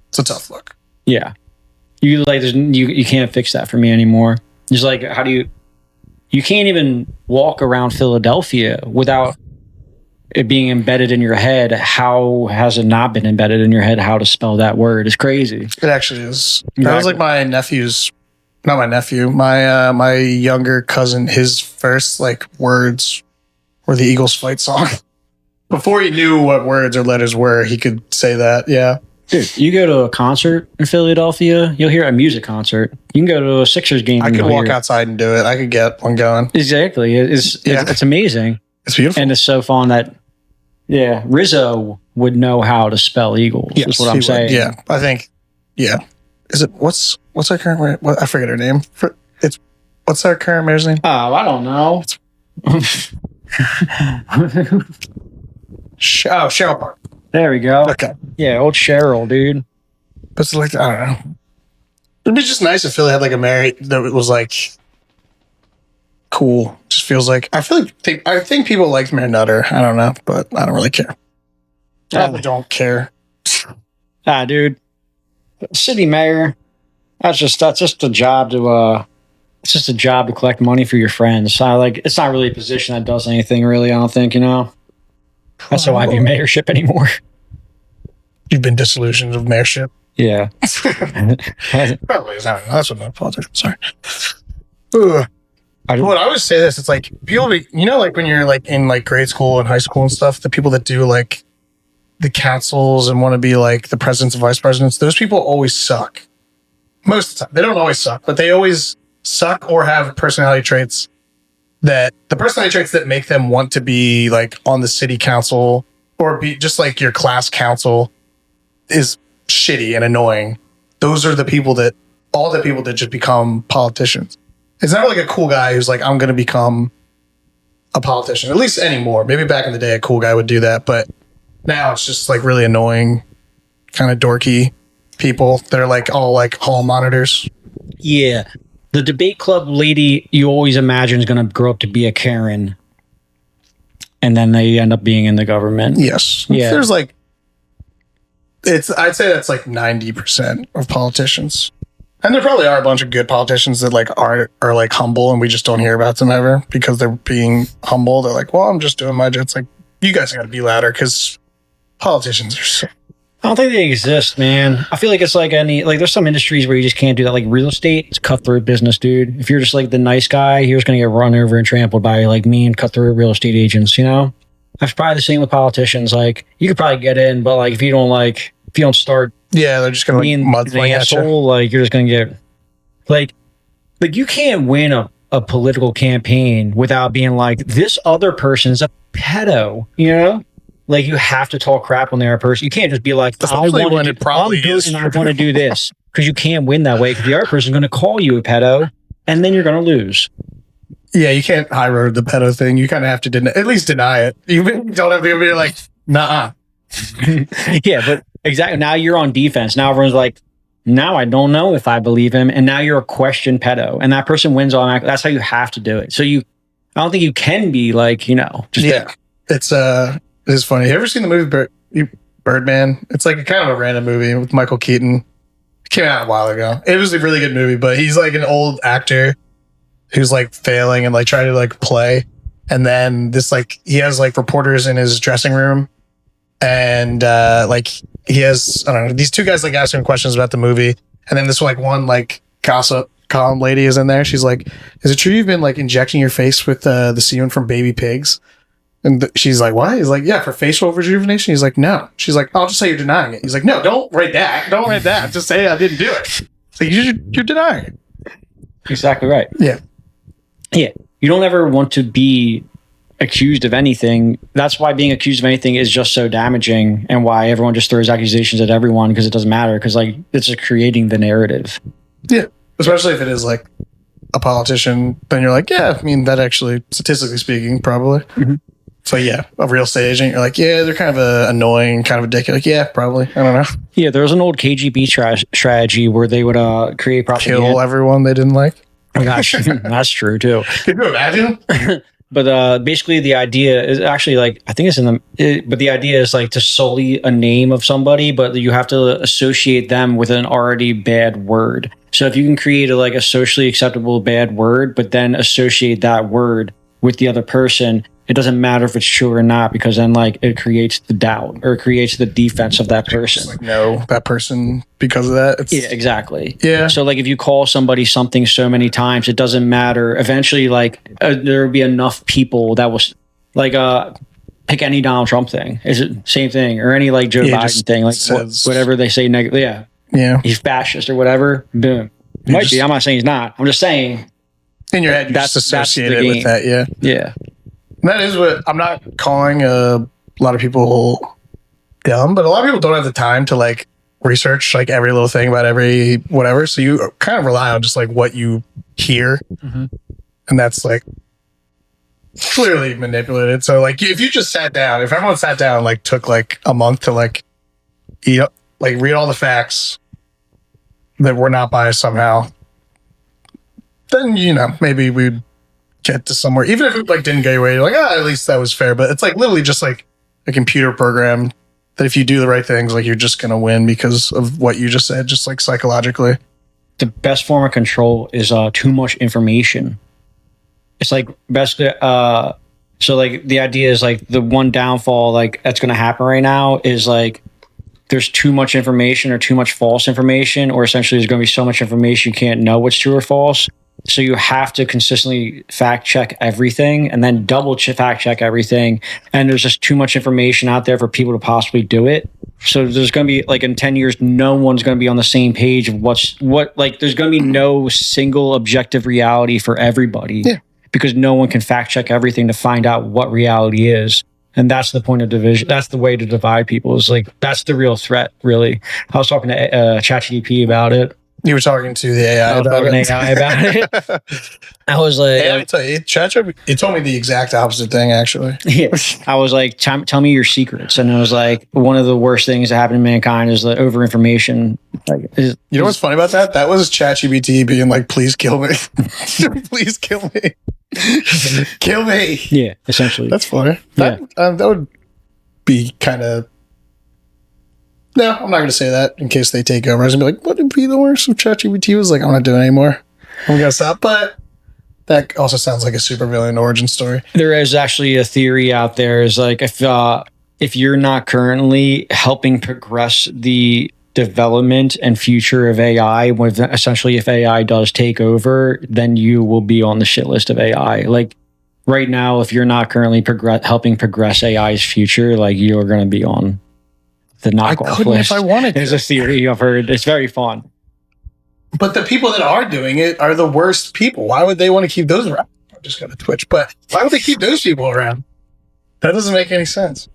It's a tough look.
Yeah. You can't fix that for me anymore. Just like, you can't even walk around Philadelphia without it being embedded in your head. How has it not been embedded in your head how to spell that word? It's crazy.
It actually is.
Exactly.
That was like my younger cousin, his first like words were the Eagles fight song. Before he knew what words or letters were, he could say that. Yeah.
Dude, you go to a concert in Philadelphia, you'll hear a music concert. You can go to a Sixers game.
I could walk outside and do it. I could get one going.
Exactly. It's amazing.
It's beautiful.
And it's so fun that, Rizzo would know how to spell Eagles.
Yes,
is what I'm saying.
Yeah, I think, yeah. Is it, what's our current, I forget her name. What's our current mayor's name?
Oh, I don't know.
Cheryl Park.
There we go.
Okay.
Yeah, old Cheryl, dude.
But it's like, I don't know. It'd be just nice if Philly had like a mayor that was like cool. Just feels like, I think people liked Mayor Nutter. I don't know, but I don't really care. I don't care.
Dude. City mayor. That's just a job to it's just a job to collect money for your friends. So it's not really a position that does anything really, I don't think, That's how I view mayorship anymore.
You've been disillusioned of mayorship?
Yeah.
Probably is. That's what I'm apologizing. Sorry. What I always say this, it's like people like when you're like in like grade school and high school and stuff, the people that do like the councils and want to be like the presidents and vice presidents, those people always suck. Most of the time. They don't always suck, but they always suck or have personality traits that make them want to be like on the city council or be just like your class council is shitty and annoying. Those are all the people that just become politicians. It's not like a cool guy who's like, I'm going to become a politician, at least anymore. Maybe back in the day, a cool guy would do that. But now it's just like really annoying, kind of dorky people that are like all like hall monitors.
Yeah. The debate club lady you always imagine is going to grow up to be a Karen. And then they end up being in the government.
Yes.
Yeah.
There's like, I'd say that's like 90% of politicians. And there probably are a bunch of good politicians that like are like humble and we just don't hear about them ever because they're being humble. They're like, well, I'm just doing my job. It's like, you guys got to be louder because politicians are so.
I don't think they exist, man. I feel like it's like there's some industries where you just can't do that. Like real estate, it's cutthroat business, dude. If you're just like the nice guy, you're just going to get run over and trampled by like mean cutthroat real estate agents, That's probably the same with politicians. Like you could probably get in, but like if you don't start,
they're just gonna
being
like
an asshole. Like you're just gonna get like you can't win a political campaign without being like this other person's a pedo. Like you have to talk crap when they're a person. You can't just be like, I want to do this because you can't win that way because the other person's going to call you a pedo and then you're going to lose.
Yeah, you can't high road the pedo thing. You kind of have to at least deny it. You don't have to be like, nah.
Yeah, but exactly. Now you're on defense. Now everyone's like, now I don't know if I believe him. And now you're a question pedo. And that person wins automatically. That's how you have to do it. So I don't think you can be like,
It's funny. You ever seen the movie Birdman? It's like kind of a random movie with Michael Keaton. It came out a while ago. It was a really good movie, but he's like an old actor who's like failing and like trying to like play. And then he has like reporters in his dressing room. And like he has, I don't know, these two guys like asking questions about the movie. And then this like one like gossip column lady is in there. She's like, is it true you've been like injecting your face with the semen from baby pigs? And she's like, what? He's like, yeah, for facial rejuvenation. He's like, no. She's like, I'll just say you're denying it. He's like, no, don't write that. Don't write that. Just say I didn't do it. It's like, you're denying it.
Exactly right.
Yeah.
Yeah. You don't ever want to be accused of anything. That's why being accused of anything is just so damaging, and why everyone just throws accusations at everyone, because it doesn't matter, because like it's just creating the narrative.
Yeah. Especially if it is like a politician, then you're like, yeah, I mean, that actually, statistically speaking, probably.
Mhm.
So yeah, a real estate agent, you're like, yeah, they're kind of annoying, kind of a dick. You're like, yeah, probably. I don't know.
Yeah, there was an old KGB strategy where they would create propaganda.
Kill everyone they didn't like.
Oh, gosh, that's true too.
Can you imagine?
But basically, the idea is actually like, I think it's in but the idea is like to sully a name of somebody, but you have to associate them with an already bad word. So if you can create a socially acceptable bad word, but then associate that word with the other person, it doesn't matter if it's true or not, because then like it creates the doubt, or it creates the defense of that
Just
person.
like, no, that person because of that. It's,
Yeah, exactly.
yeah.
So like if you call somebody something so many times, it doesn't matter. Eventually, like there will be enough people that will like pick any Donald Trump thing. Is it same thing, or any like Joe
Yeah,
Biden
just
thing, like
says-
whatever they say negative. Yeah,
Yeah.
he's fascist or whatever. Boom.
You
Might
just-
be. I'm not saying he's not. I'm just saying.
In your head, you
That's-
just
that's
associate
the
it
game.
with that. Yeah.
Yeah.
And that is what I'm not calling a lot of people dumb, but a lot of people don't have the time to like research like every little thing about every whatever. So you kind of rely on just like what you hear,
Mhm.
and that's like clearly manipulated. So like if you just sat down, if everyone sat down, like took like a month to like eat, like read all the facts that were not biased somehow, then maybe we'd get to somewhere. Even if it like didn't go your way, you're like, at least that was fair. But it's like literally just like a computer program that if you do the right things, like you're just gonna win because of what you just said, just like psychologically.
The best form of control is too much information. It's like basically so like the idea is like the one downfall like that's going to happen right now is like there's too much information or too much false information, or essentially there's going to be so much information you can't know what's true or false. So you have to consistently fact check everything, and then double fact check everything. And there's just too much information out there for people to possibly do it. So there's going to be like in 10 years, no one's going to be on the same page of what like there's going to be no single objective reality for everybody.
Yeah.
Because no one can fact check everything to find out what reality is. And that's the point of division. That's the way to divide people, is like, that's the real threat, really. I was talking to ChatGPT about it.
You were talking to the AI
I was
about
talking
it.
to AI about it. I was like,
Hey, I tell you, it told me the exact opposite thing, actually.
yeah. I was like, tell me your secrets. And it was like, one of the worst things that happened to mankind is the over information. Like,
You know what's funny about that? That was ChatGPT being like, please kill me. Please kill me. Kill me.
yeah, essentially.
That's funny. That would be kind of. No, I'm not going to say that in case they take over. I was going to be like, what would be the worst if ChatGPT was like, I'm not doing it anymore. I'm going to stop. But that also sounds like a supervillain origin story.
There is actually a theory out there is like if you're not currently helping progress the development and future of AI, with essentially if AI does take over, then you will be on the shit list of AI. Like right now, if you're not currently helping progress AI's future, like you're going to be on the
I
knockoff
couldn't
list.
if I wanted
There's
to.
a theory I've heard. It's very fun.
But the people that are doing it are the worst people. Why would they want to keep those around? I'm just going to Twitch. But why would they keep those people around? That doesn't make any sense.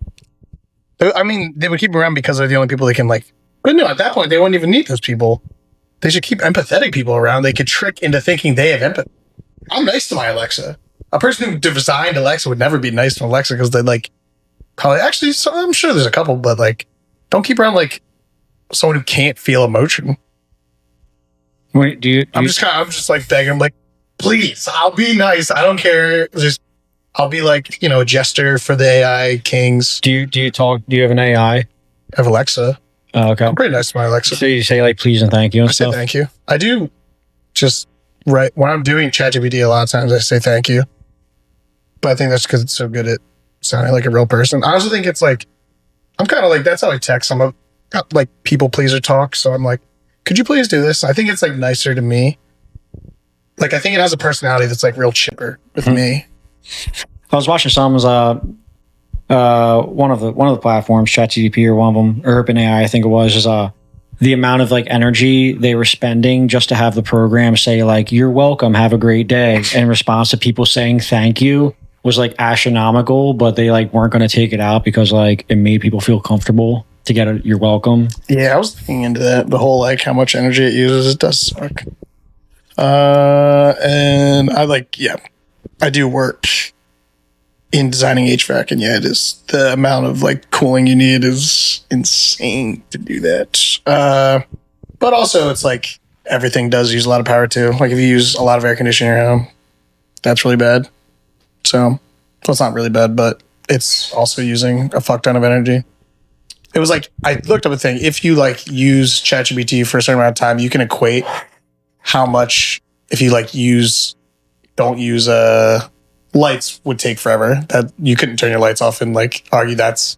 I mean, they would keep them around because they're the only people they can like. But no, at that point, they wouldn't even need those people. They should keep empathetic people around. They could trick into thinking they have empathy. I'm nice to my Alexa. A person who designed Alexa would never be nice to Alexa because they like probably actually. So I'm sure there's a couple, but like, don't keep around like someone who can't feel emotion.
Wait,
I'm just like begging, like, please, I'll be nice. I don't care. Just, I'll be like, a jester for the AI kings
do you have an AI?
of Alexa.
Okay.
I'm pretty nice to my Alexa.
So you say like please and thank you and
I say
stuff.
thank you. I do just right when I'm doing ChatGPT. A lot of times I say thank you, but I think that's because it's so good at sounding like a real person. I also think it's like I'm kind of like that's how I text. I'm a like people pleaser talk, so I'm like, could you please do this? I think it's like nicer to me. Like I think it has a personality that's like real chipper with me.
I was watching someone's one of the platforms, ChatGPT or one of them, or OpenAI, I think it was, is the amount of like energy they were spending just to have the program say like, "You're welcome, have a great day," in response to people saying thank you was like astronomical, but they like weren't going to take it out because like it made people feel comfortable to get a "you're welcome."
Yeah, I was looking into that. The whole like how much energy it uses. It does suck. And I do work in designing HVAC, and it is the amount of like cooling you need is insane to do that. But also it's like everything does use a lot of power too. Like if you use a lot of air conditioning in your home, that's really bad. So, well, it's not really bad, but it's also using a fuck ton of energy. It was like, I looked up a thing. If you like use ChatGPT for a certain amount of time, you can equate how much, if you like don't use lights would take forever. That you couldn't turn your lights off and like argue that's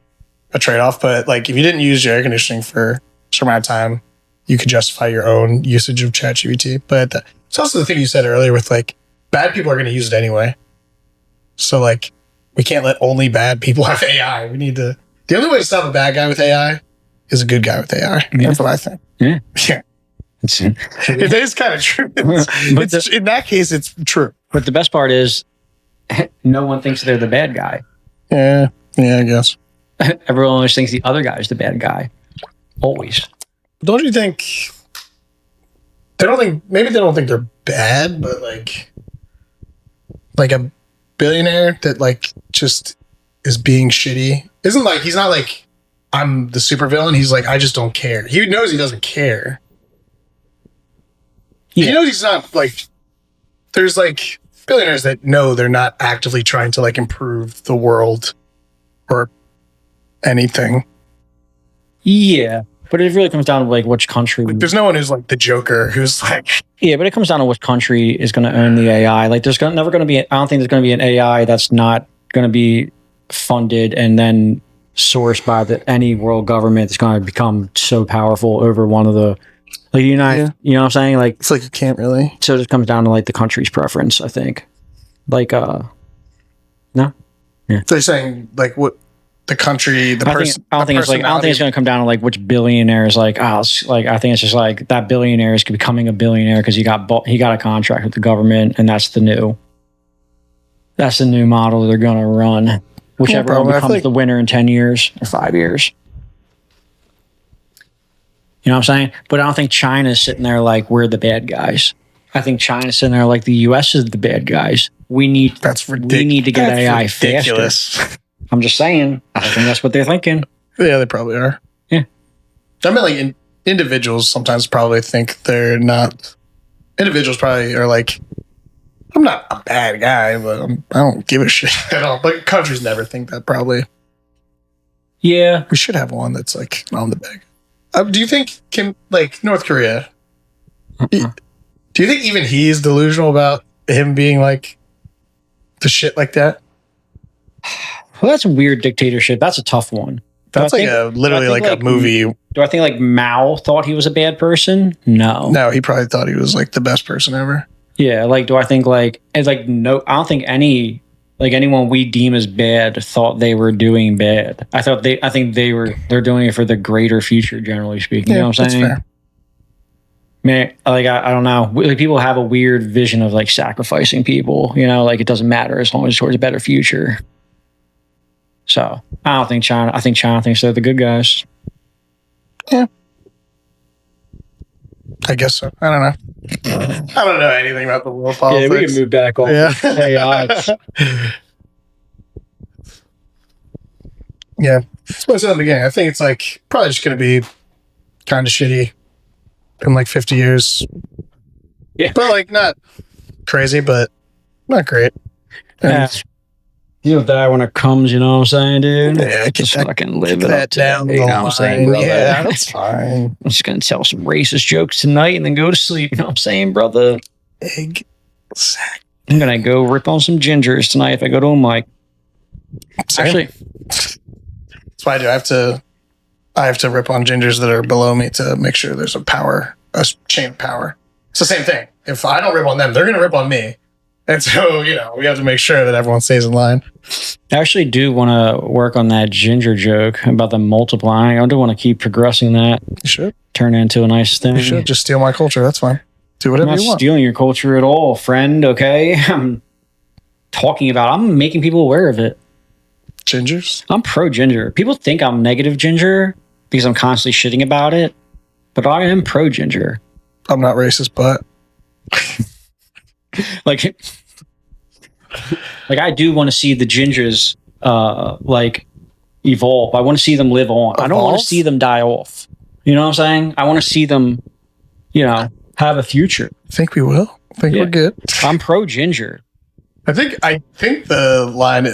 a trade-off. But like if you didn't use your air conditioning for a certain amount of time, you could justify your own usage of ChatGPT. But it's also the thing you said earlier with like bad people are going to use it anyway. So like we can't let only bad people have AI. We need to. The only way to stop a bad guy with AI is a good guy with AI.
Yeah.
That's what I think.
Yeah.
Yeah. It is kind of true. In that case, it's true.
But the best part is no one thinks they're the bad guy.
Yeah, I guess.
Everyone always thinks the other guy is the bad guy. Always.
Don't you think maybe they don't think they're bad, but like a billionaire that like just is being shitty isn't like, he's not like, I'm the supervillain. He's like, I just don't care. He knows he doesn't care.
Yeah.
He knows he's not like, there's like billionaires that know they're not actively trying to like improve the world or anything.
Yeah. But it really comes down to like which country.
Like, there's no one who's like the Joker who's like,
Yeah, but it comes down to which country is going to own the AI. Like there's never going to be, I don't think there's going to be an AI that's not going to be funded and then sourced by any world government that's going to become so powerful over one of the, like you know what I'm saying? Like
it's like you can't really.
So it just comes down to like the country's preference, I think. Like, no? Yeah.
So you're saying like what the country, the person.
I don't think it's going to come down to like which billionaire is like, I think it's just like that billionaire is becoming a billionaire because he got a contract with the government, and that's the new model they're going to run. Whichever one becomes the winner in 10 years or 5 years. You know what I'm saying? But I don't think China's sitting there like we're the bad guys. I think China's sitting there like the US is the bad guys. We need to get AI faster. I'm just saying. I think that's what they're thinking.
Yeah, they probably are.
Yeah.
I mean, like individuals sometimes probably think they're not. Individuals probably are like, I'm not a bad guy, but I don't give a shit at all. But countries never think that probably.
Yeah.
We should have one that's like on the bag. Do you think North Korea? Do you think even he's delusional about him being like the shit like that?
Well, that's a weird dictatorship. That's a tough one.
That's like literally like a movie.
Do I think like Mao thought he was a bad person? No.
No, he probably thought he was like the best person ever.
Yeah, like do I think like it's like no? I don't think anyone we deem as bad thought they were doing bad. I think they're doing it for the greater future, generally speaking.
Yeah,
you know what I'm saying?
That's fair.
Man, like I don't know. Like, people have a weird vision of like sacrificing people. You know, like it doesn't matter as long as it's towards a better future. So I don't think China. I think China thinks they're the good guys.
Yeah, I guess so. I don't know. I don't know anything about the world politics.
Yeah, we can move back on.
Yeah. Yeah. That's what I said at the beginning. I think it's like probably just going to be kind of shitty in like 50 years.
Yeah.
But like not crazy, but not great.
Yeah. You'll die when it comes, you know what I'm saying, dude?
Yeah,
just fucking live it
that
up down.
down.
You know what I'm saying, brother?
Yeah, that's fine.
I'm just gonna tell some racist jokes tonight and then go to sleep. You know what I'm saying, brother?
Egg sack.
I'm gonna go rip on some gingers tonight if I go to a mic. Actually,
that's what I do. I have to rip on gingers that are below me to make sure there's a chain of power. It's the same thing. If I don't rip on them, they're gonna rip on me. And so, we have to make sure that everyone stays in line.
I actually do want to work on that ginger joke about them multiplying. I do want to keep progressing that.
You should.
Turn it into a nice thing.
You should just steal my culture. That's fine. Do
I'm
whatever
not
you want.
stealing your culture at all, friend. Okay, I'm making people aware of it.
Gingers?
I'm pro ginger. People think I'm negative ginger because I'm constantly shitting about it, but I am pro ginger.
I'm not racist, but
Like I do want to see the gingers evolve. I want to see them live on. I don't want
Evolve?
to see them die off. You know what I'm saying? I want to see them, have a future.
I think we will. I think
Yeah.
we're good.
I'm pro ginger.
I think the line,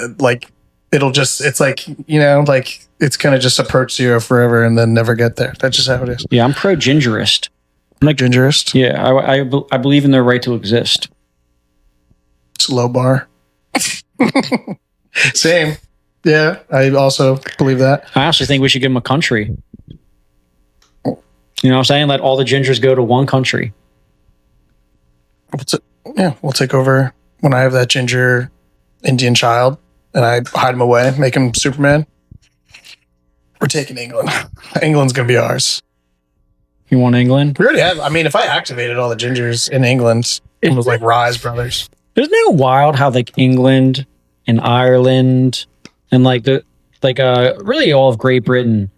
it'll just, it's it's going to just approach zero forever and then never get there. That's just how it is.
Yeah, I'm pro gingerist.
I'm like gingerist.
Yeah, I believe in their right to exist.
It's low bar. Same. Yeah, I also believe that.
I actually think we should give them a country. You know what I'm saying? Let all the gingers go to one country.
We'll take over when I have that ginger Indian child and I hide him away, make him Superman. We're taking England. England's going to be ours.
You want England?
We already have. I mean, if I activated all the gingers in England, it was like Rise Brothers.
Isn't it wild how England and Ireland and really all of Great Britain,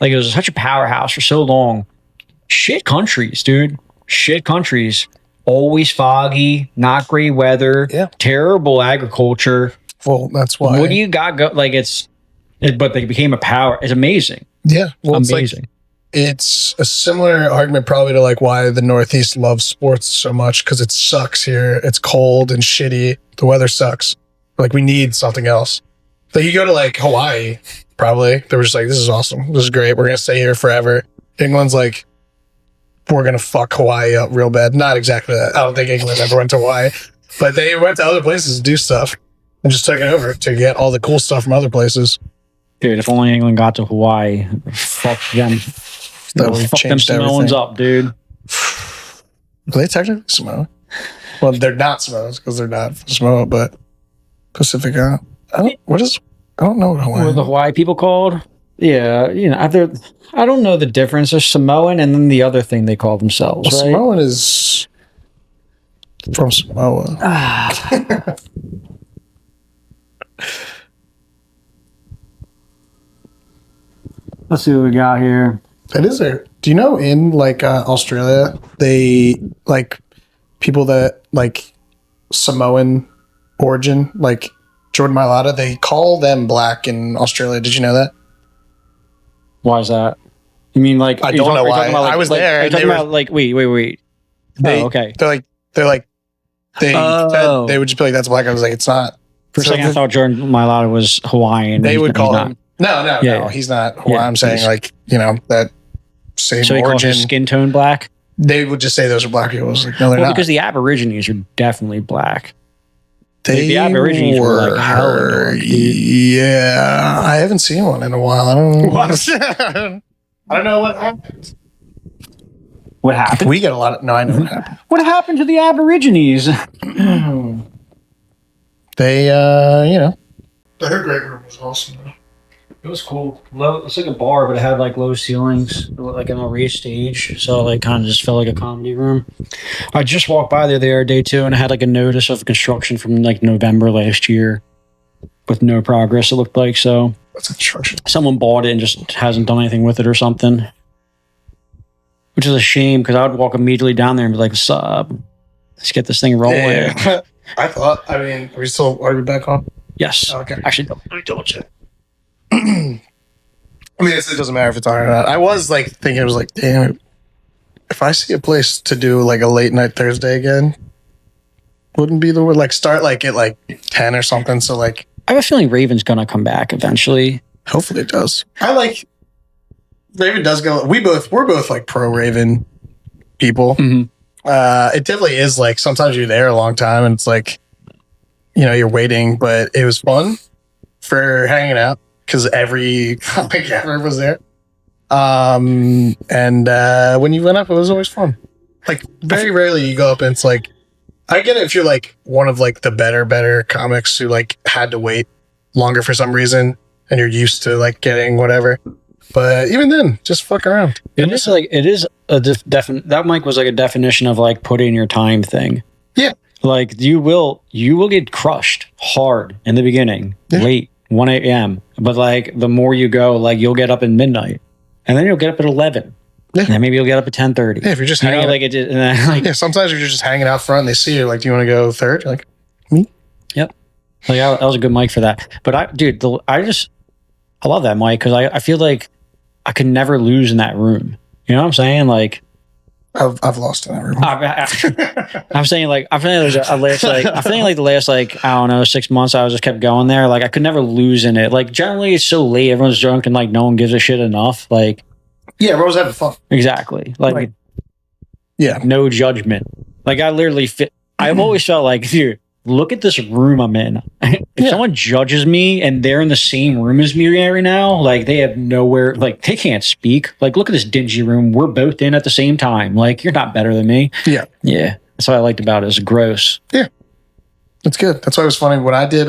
it was such a powerhouse for so long. Shit countries, dude. Shit countries. Always foggy, not great weather, terrible agriculture.
Well, that's why.
What do you got go? But they became a power. It's amazing.
Yeah, well,
Amazing.
It's a similar argument probably to why the Northeast loves sports so much, because it sucks here. It's cold and shitty. The weather sucks. We need something else. You go to Hawaii, probably. They were just this is awesome. This is great. We're going to stay here forever. England's we're going to fuck Hawaii up real bad. Not exactly that. I don't think England ever went to Hawaii, but they went to other places to do stuff and just took it over to get all the cool stuff from other places.
Dude, if only England got to Hawaii, fuck them.
That would have
Fuck them
changed
Samoans
everything.
up, dude.
Are they technically Samoa? Well, they're not Samoans because they're not Samoa, but Pacific Island. I don't know what Hawaii
What are the Hawaii people called? Yeah, I don't know the difference. There's Samoan and then the other thing they call themselves,
Well,
right?
Samoan is from Samoa.
Let's see what we got here.
It is there. Do you know in Australia, they people that Samoan origin, Jordan Mailata, they call them black in Australia. Did you know that?
Why is that? You mean
I don't know why. I was there.
Are you
And
talking
they
about wait.
they,
okay.
They
Oh.
they would just be like, "That's black." I was like, "It's not."
For a
So
second, I thought Jordan Mailata was Hawaiian.
they would
He's
call
not.
him. No,
Yeah.
he's not.
Yeah,
I'm saying that same
So he calls
origin.
his skin tone black?
They would just say those are black people. I was like, no, they're
Well,
not.
because the Aborigines are definitely black.
They
the Aborigines were hella dark, dude.
Yeah, I haven't seen one in a while. I don't know. I don't know what happened.
What happened?
We get a lot of. No, I know what happened.
What happened to the Aborigines?
They, I heard Great Room was awesome.
It was cool. Low, it's like a bar, but it had low ceilings, an raised stage. So kind of just felt like a comedy room. I just walked by there the other day too, and I had a notice of construction from November last year, with no progress. It looked like so.
That's construction.
Someone bought it and just hasn't done anything with it or something, which is a shame because I would walk immediately down there and be like, "What's up? Let's get this thing rolling."
Yeah. Are we back on?
Yes.
Okay.
Actually,
Let me double check. I mean, it doesn't matter if it's on or not. I was thinking, it was damn, if I see a place to do a late night Thursday again, wouldn't be the word. Start at 10 or something. So
I have a feeling Raven's gonna come back eventually.
hopefully it does. Raven does go. We're both pro Raven people.
Mm-hmm.
It definitely is sometimes you're there a long time and it's you're waiting, but it was fun for hanging out because every comic ever was there. And when you went up, it was always fun. Very rarely you go up and it's I get it if you're like one of like the better comics who like had to wait longer for some reason and you're used to like getting whatever. But even then, just fuck around.
It is like it is a that mic was like a definition of like put in your time thing.
Yeah.
Like you will get crushed hard in the beginning, late 1 a.m. But like the more you go, like you'll get up at midnight, and then you'll get up at 11. Yeah. And then maybe you'll get up at 10:30.
Yeah, if you're just hanging out,
like it, and then, like,
yeah, sometimes if you're just hanging out front and they see you, like, do you want to go third? You're like, me?
Yep. Like that was a good mic for that. But I love that mic because I feel like I could never lose in that room. You know what I'm saying? Like
I've lost in that room.
I'm saying like I feel like the last like I don't know 6 months I just kept going there. Like I could never lose in it. Like generally it's so late, everyone's drunk and like no one gives a shit enough. Like
yeah, everyone's having fun.
Exactly. Like
yeah,
no judgment. Like I literally I've always felt like, dude, look at this room I'm in. If someone judges me and they're in the same room as me right now, like they have nowhere, like they can't speak. Like look at this dingy room. We're both in at the same time. Like you're not better than me.
Yeah.
Yeah. That's what I liked about it. It's gross.
Yeah. That's good. That's why it was funny. When I did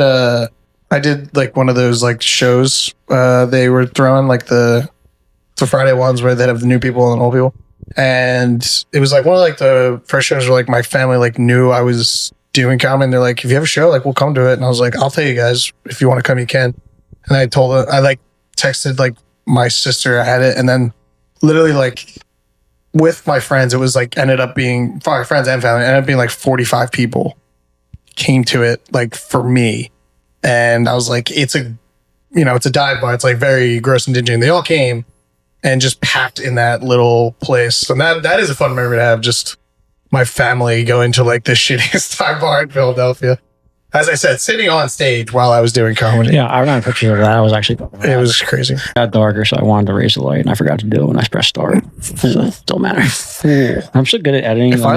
like one of those like shows they were throwing like the Friday ones where they'd have the new people and old people. And it was like one of like the first shows where like my family like knew I was doing comedy, and they're like, if you have a show, like we'll come to it. And I was like, I'll tell you guys if you want to come, you can. And I told her, I like texted like my sister, I had it, and then literally like with my friends, it was like ended up being my friends and family, ended up being like 45 people came to it like for me. And I was like, it's a dive bar, it's like very gross and dingy, and they all came and just packed in that little place. And that is a fun memory to have, just my family going to like the shittiest dive bar in Philadelphia. As I said, sitting on stage while I was doing comedy.
Yeah, I remember a picture of that. I was actually
it was crazy.
It got darker, so I wanted to raise the light, and I forgot to do it when I pressed start. So it don't matter. I'm so good at editing.
If I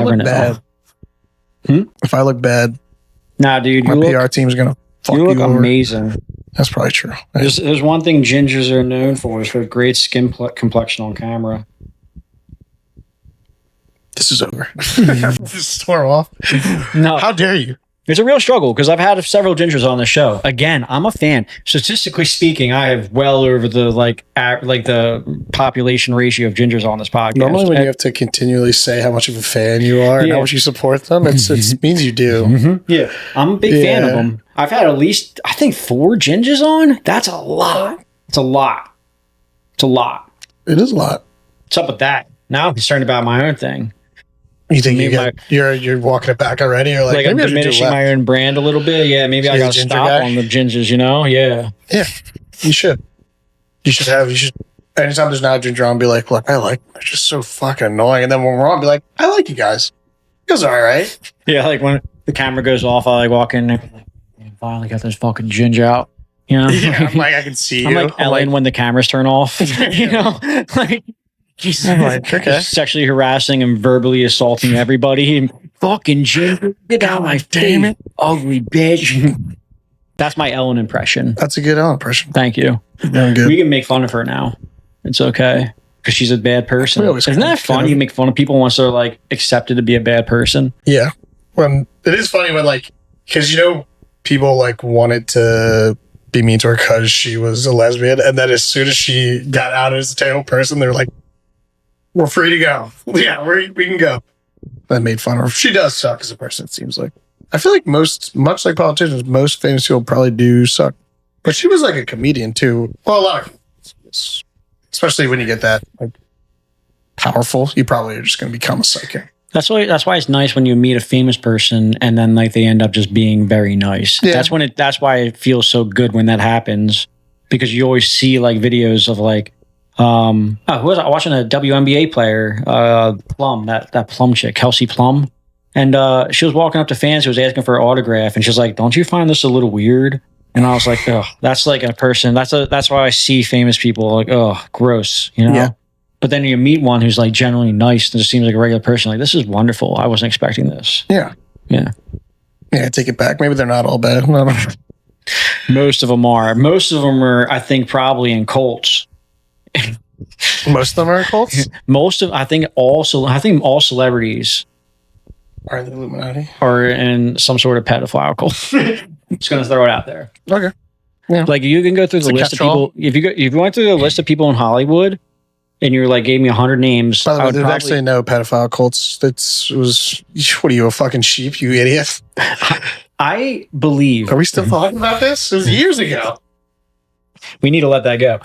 look bad,
nah, dude,
my PR team's gonna fuck you
look
over.
Amazing.
That's probably true.
There's one thing gingers are known for is for great skin complexion on camera.
This is over. Just storm off.
No,
how dare you?
It's a real struggle because I've had several gingers on the show. Again, I'm a fan. Statistically speaking, I have well over the like the population ratio of gingers on this podcast.
Normally, when you have to continually say how much of a fan you are and how much you support them, it means you do.
Mm-hmm. Yeah, I'm a big fan of them. I've had at least, I think, 4 gingers on. That's a lot. It's a lot. It's a lot.
It is a lot.
What's up with that? Now I'm concerned about my own thing.
You think you're walking it back already? Or like
I'm diminishing my own brand a little bit. Yeah, maybe I gotta stop on the gingers, you know? Yeah.
Yeah. You should. Anytime there's not a ginger on, be like, look, I like them. They're just so fucking annoying. And then when we're on, be like, I like you guys. You guys are all right.
Yeah, like when the camera goes off, I like walk in there, like, finally got this fucking ginger out. You know?
Yeah, I'm like, I can see you.
I'm like Ellen when the cameras turn off. You know? Like
I'm like, okay.
Sexually harassing and verbally assaulting everybody. And fucking ginger, get out my face, ugly bitch. That's my Ellen impression.
That's a good Ellen impression.
Thank you.
Good.
We can make fun of her now. It's okay because she's a bad person. Isn't that fun? You make fun of people once they're like accepted to be a bad person.
Yeah. When it is funny when like, because people like wanted to be mean to her because she was a lesbian, and then as soon as she got out as a terrible person, they're like, we're free to go. Yeah, we can go. That made fun of her. She does suck as a person, it seems like. I feel like much like politicians, most famous people probably do suck. But she was like a comedian too. Well, a lot of, especially when you get that like powerful, you probably are just going to become a psychic.
That's why it's nice when you meet a famous person and then like they end up just being very nice. Yeah. That's why it feels so good when that happens, because you always see like videos of like, who was I watching? A WNBA player, Plum, that Plum chick, Kelsey Plum. And she was walking up to fans who was asking for her autograph, and she's like, "Don't you find this a little weird?" And I was like, "Oh, that's like a person. That's why I see famous people like, oh, gross, you know." Yeah. But then you meet one who's like generally nice and just seems like a regular person. Like, this is wonderful. I wasn't expecting this.
Yeah.
Yeah.
Yeah. Take it back. Maybe they're not all bad.
Most of them are. Most of them are, I think, probably in cults.
Most of them are cults.
I think all celebrities
Are the Illuminati?
or in some sort of pedophile cult. Just gonna throw it out there.
Okay.
Like you can go through
It's
the
a
list of
catch-all.
people. If you went through the list of people in Hollywood, and you're like gave me 100 names,
By the
I
way,
would
there's
probably,
actually no pedophile cults. What are you, a fucking sheep, you idiot?
I believe
Are we still talking about this? It was years ago.
we need to let that go.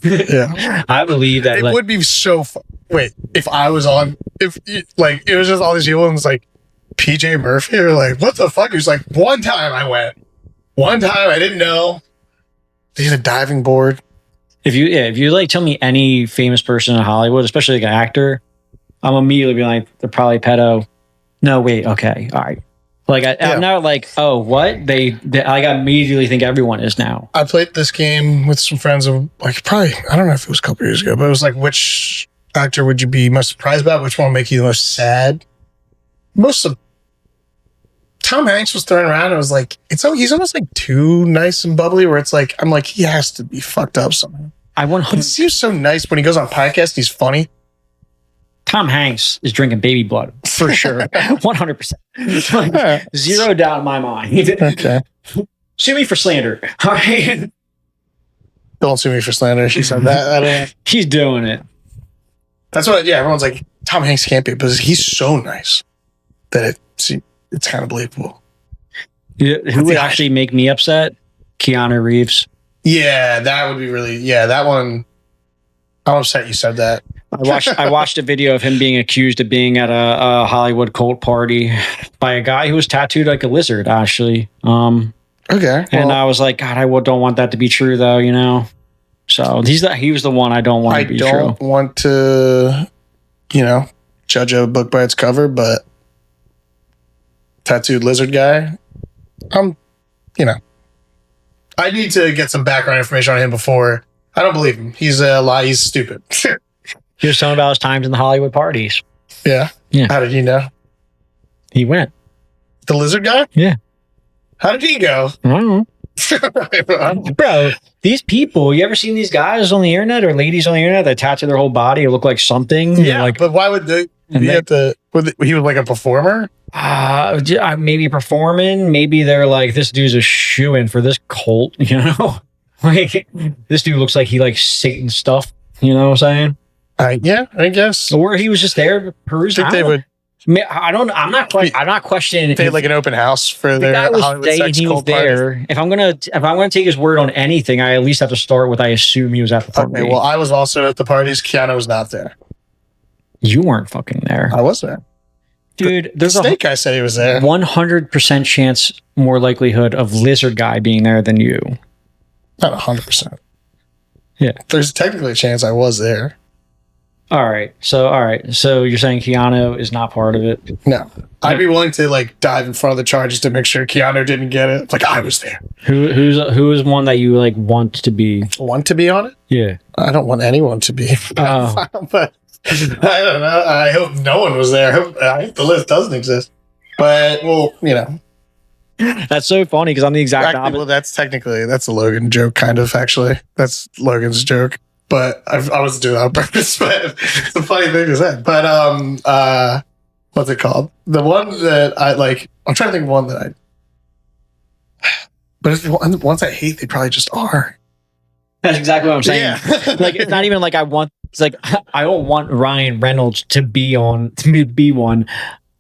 Yeah.
I believe that
It
like,
would be so wait, if I was on, like, it was just all these people and it's like PJ Murphy or like, what the fuck? He was like, one time I went. One time I didn't know. They had a diving board.
if you like tell me any famous person in Hollywood, especially like an actor, I'm immediately be like they're probably pedo. No, wait, okay, all right. Like I'm not like, oh, what they I immediately think everyone is now.
I played this game with some friends of like probably, I don't know if it was a couple years ago, but it was like, which actor would you be most surprised about? Which one would make you the most sad? Most of Tom Hanks was thrown around. It was like, he's almost like too nice and bubbly where it's like, I'm like, he has to be fucked up somehow.
I
But
100
he seems so nice when he goes on podcast. He's funny.
Tom Hanks is drinking baby blood for sure, 100%. Zero doubt in my mind.
Okay.
Sue me for slander. All right,
Don't sue me for slander. She said that. I don't know.
he's doing it.
That's what, yeah, everyone's like, Tom Hanks can't be, but he's so nice that it's kind of believable.
Who would actually make me upset? Keanu Reeves.
Yeah, that would be really, yeah, that one. I'm upset you said that.
I watched a video of him being accused of being at a Hollywood cult party by a guy who was tattooed like a lizard, actually.
Okay.
And I was like, God, don't want that to be true, though. You know. So he was the one I don't want
I
to be
don't
true.
want to, judge a book by its cover, but tattooed lizard guy, I need to get some background information on him before. I don't believe him. He's a lie. He's stupid.
He was telling about his times in the Hollywood parties.
Yeah.
Yeah.
How did you know?
He went.
The lizard guy?
Yeah.
How did he go?
I don't know. Bro, these people, you ever seen these guys on the internet or ladies on the internet that tattoo their whole body or look like something?
Yeah,
Like,
but why would they?
And
You
they-
have to. He was like a performer.
maybe performing. Maybe they're like, this dude's a shoo-in for this cult, you know? Like, this dude looks like he likes Satan stuff, you know what I'm saying?
I guess.
Or he was just there to peruse.
I think they would.
I'm not questioning.
They had like an open house for
the
their
guy was
Hollywood
saying
sex
he was
cult party.
there. If I'm gonna take his word on anything, I at least have to start with I assume he was at the party.
Okay, well, I was also at the parties. Keanu was not there.
You weren't fucking there,
I was there.
dude.
The
There's a
snake guy said he was there.
100% chance more likelihood of lizard guy being there than you.
Not 100%.
Yeah.
There's technically a chance I was there.
All right. So you're saying Keanu is not part of it?
No. I'd be willing to like dive in front of the charges to make sure Keanu didn't get it. Like I was there.
Who is one that you like want to be?
Want to be on it?
Yeah.
I don't want anyone to be.
Oh.
But I don't know. I hope no one was there. I hope the list doesn't exist. But well,
That's so funny because I'm the exact
actually,
opposite.
well, that's a Logan joke, kind of. Actually, that's Logan's joke. But I wasn't doing that on purpose. But it's a funny thing to say. But what's it called? The one that I like. I'm trying to think of one that I. But if the ones I hate, they probably just are.
That's exactly what I'm saying.
Yeah.
Like it's not even like I want. It's like I don't want Ryan Reynolds to be one.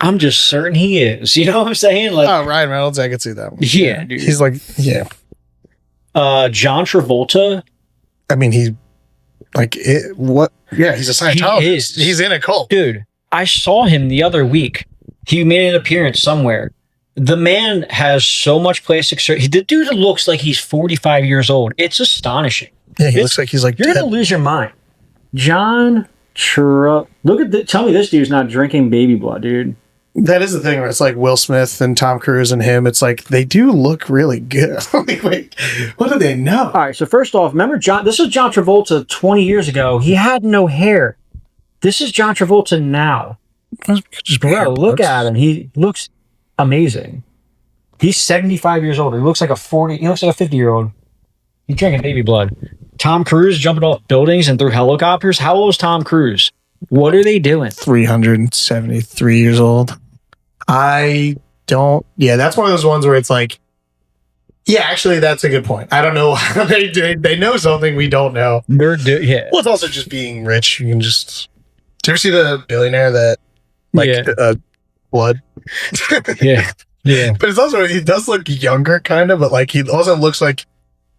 I'm just certain he is. You know what I'm saying? Like,
Oh, Ryan Reynolds, I could see that one.
yeah, dude.
He's like, yeah.
John Travolta.
I mean, he like it. What? Yeah, he's a Scientologist.
He is.
He's in a cult.
Dude, I saw him the other week. He made an appearance somewhere. The man has so much plastic surgery. The dude looks like he's 45 years old. It's astonishing.
Yeah, he looks like he's like.
You're
dead.
gonna lose your mind. John Look at tell me this dude's not drinking baby blood, dude.
That is the thing where it's like Will Smith and Tom Cruise and him. It's like they do look really good. Like, wait, what do they know?
All right, so first off, remember John? This is John Travolta 20 years ago. He had no hair. This is John Travolta now.
Just
Bro, look at him. He looks amazing. He's 75 years old. He looks like a 50-year-old. He's drinking baby blood. Tom Cruise jumping off buildings and through helicopters. How old is Tom Cruise? What are they doing?
373 years old. I don't. Yeah, that's one of those ones where it's like, yeah, actually, that's a good point. I don't know. They know something we don't know.
Yeah.
Well, it's also just being rich. You can just. Do you ever see the billionaire that, blood?
Yeah. Yeah.
But it's also, he does look younger, kind of, but like he also looks like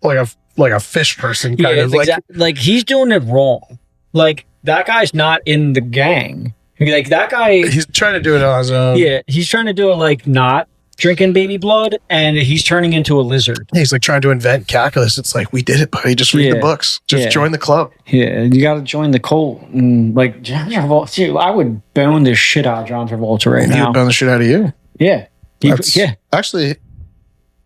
a fish person, kind of.
Like he's doing it wrong. Like that guy's not in the gang. Like that guy.
He's trying to do it on his own.
Yeah, he's trying to do it like not drinking baby blood, and he's turning into a lizard.
He's like trying to invent calculus. It's like, we did it, buddy. Just read the books. Just join the club.
Yeah, you got to join the cult. And like John Travolta, dude, I would bone the shit out of John Travolta right
He
now.
would bone the shit out of you.
Yeah,
Actually,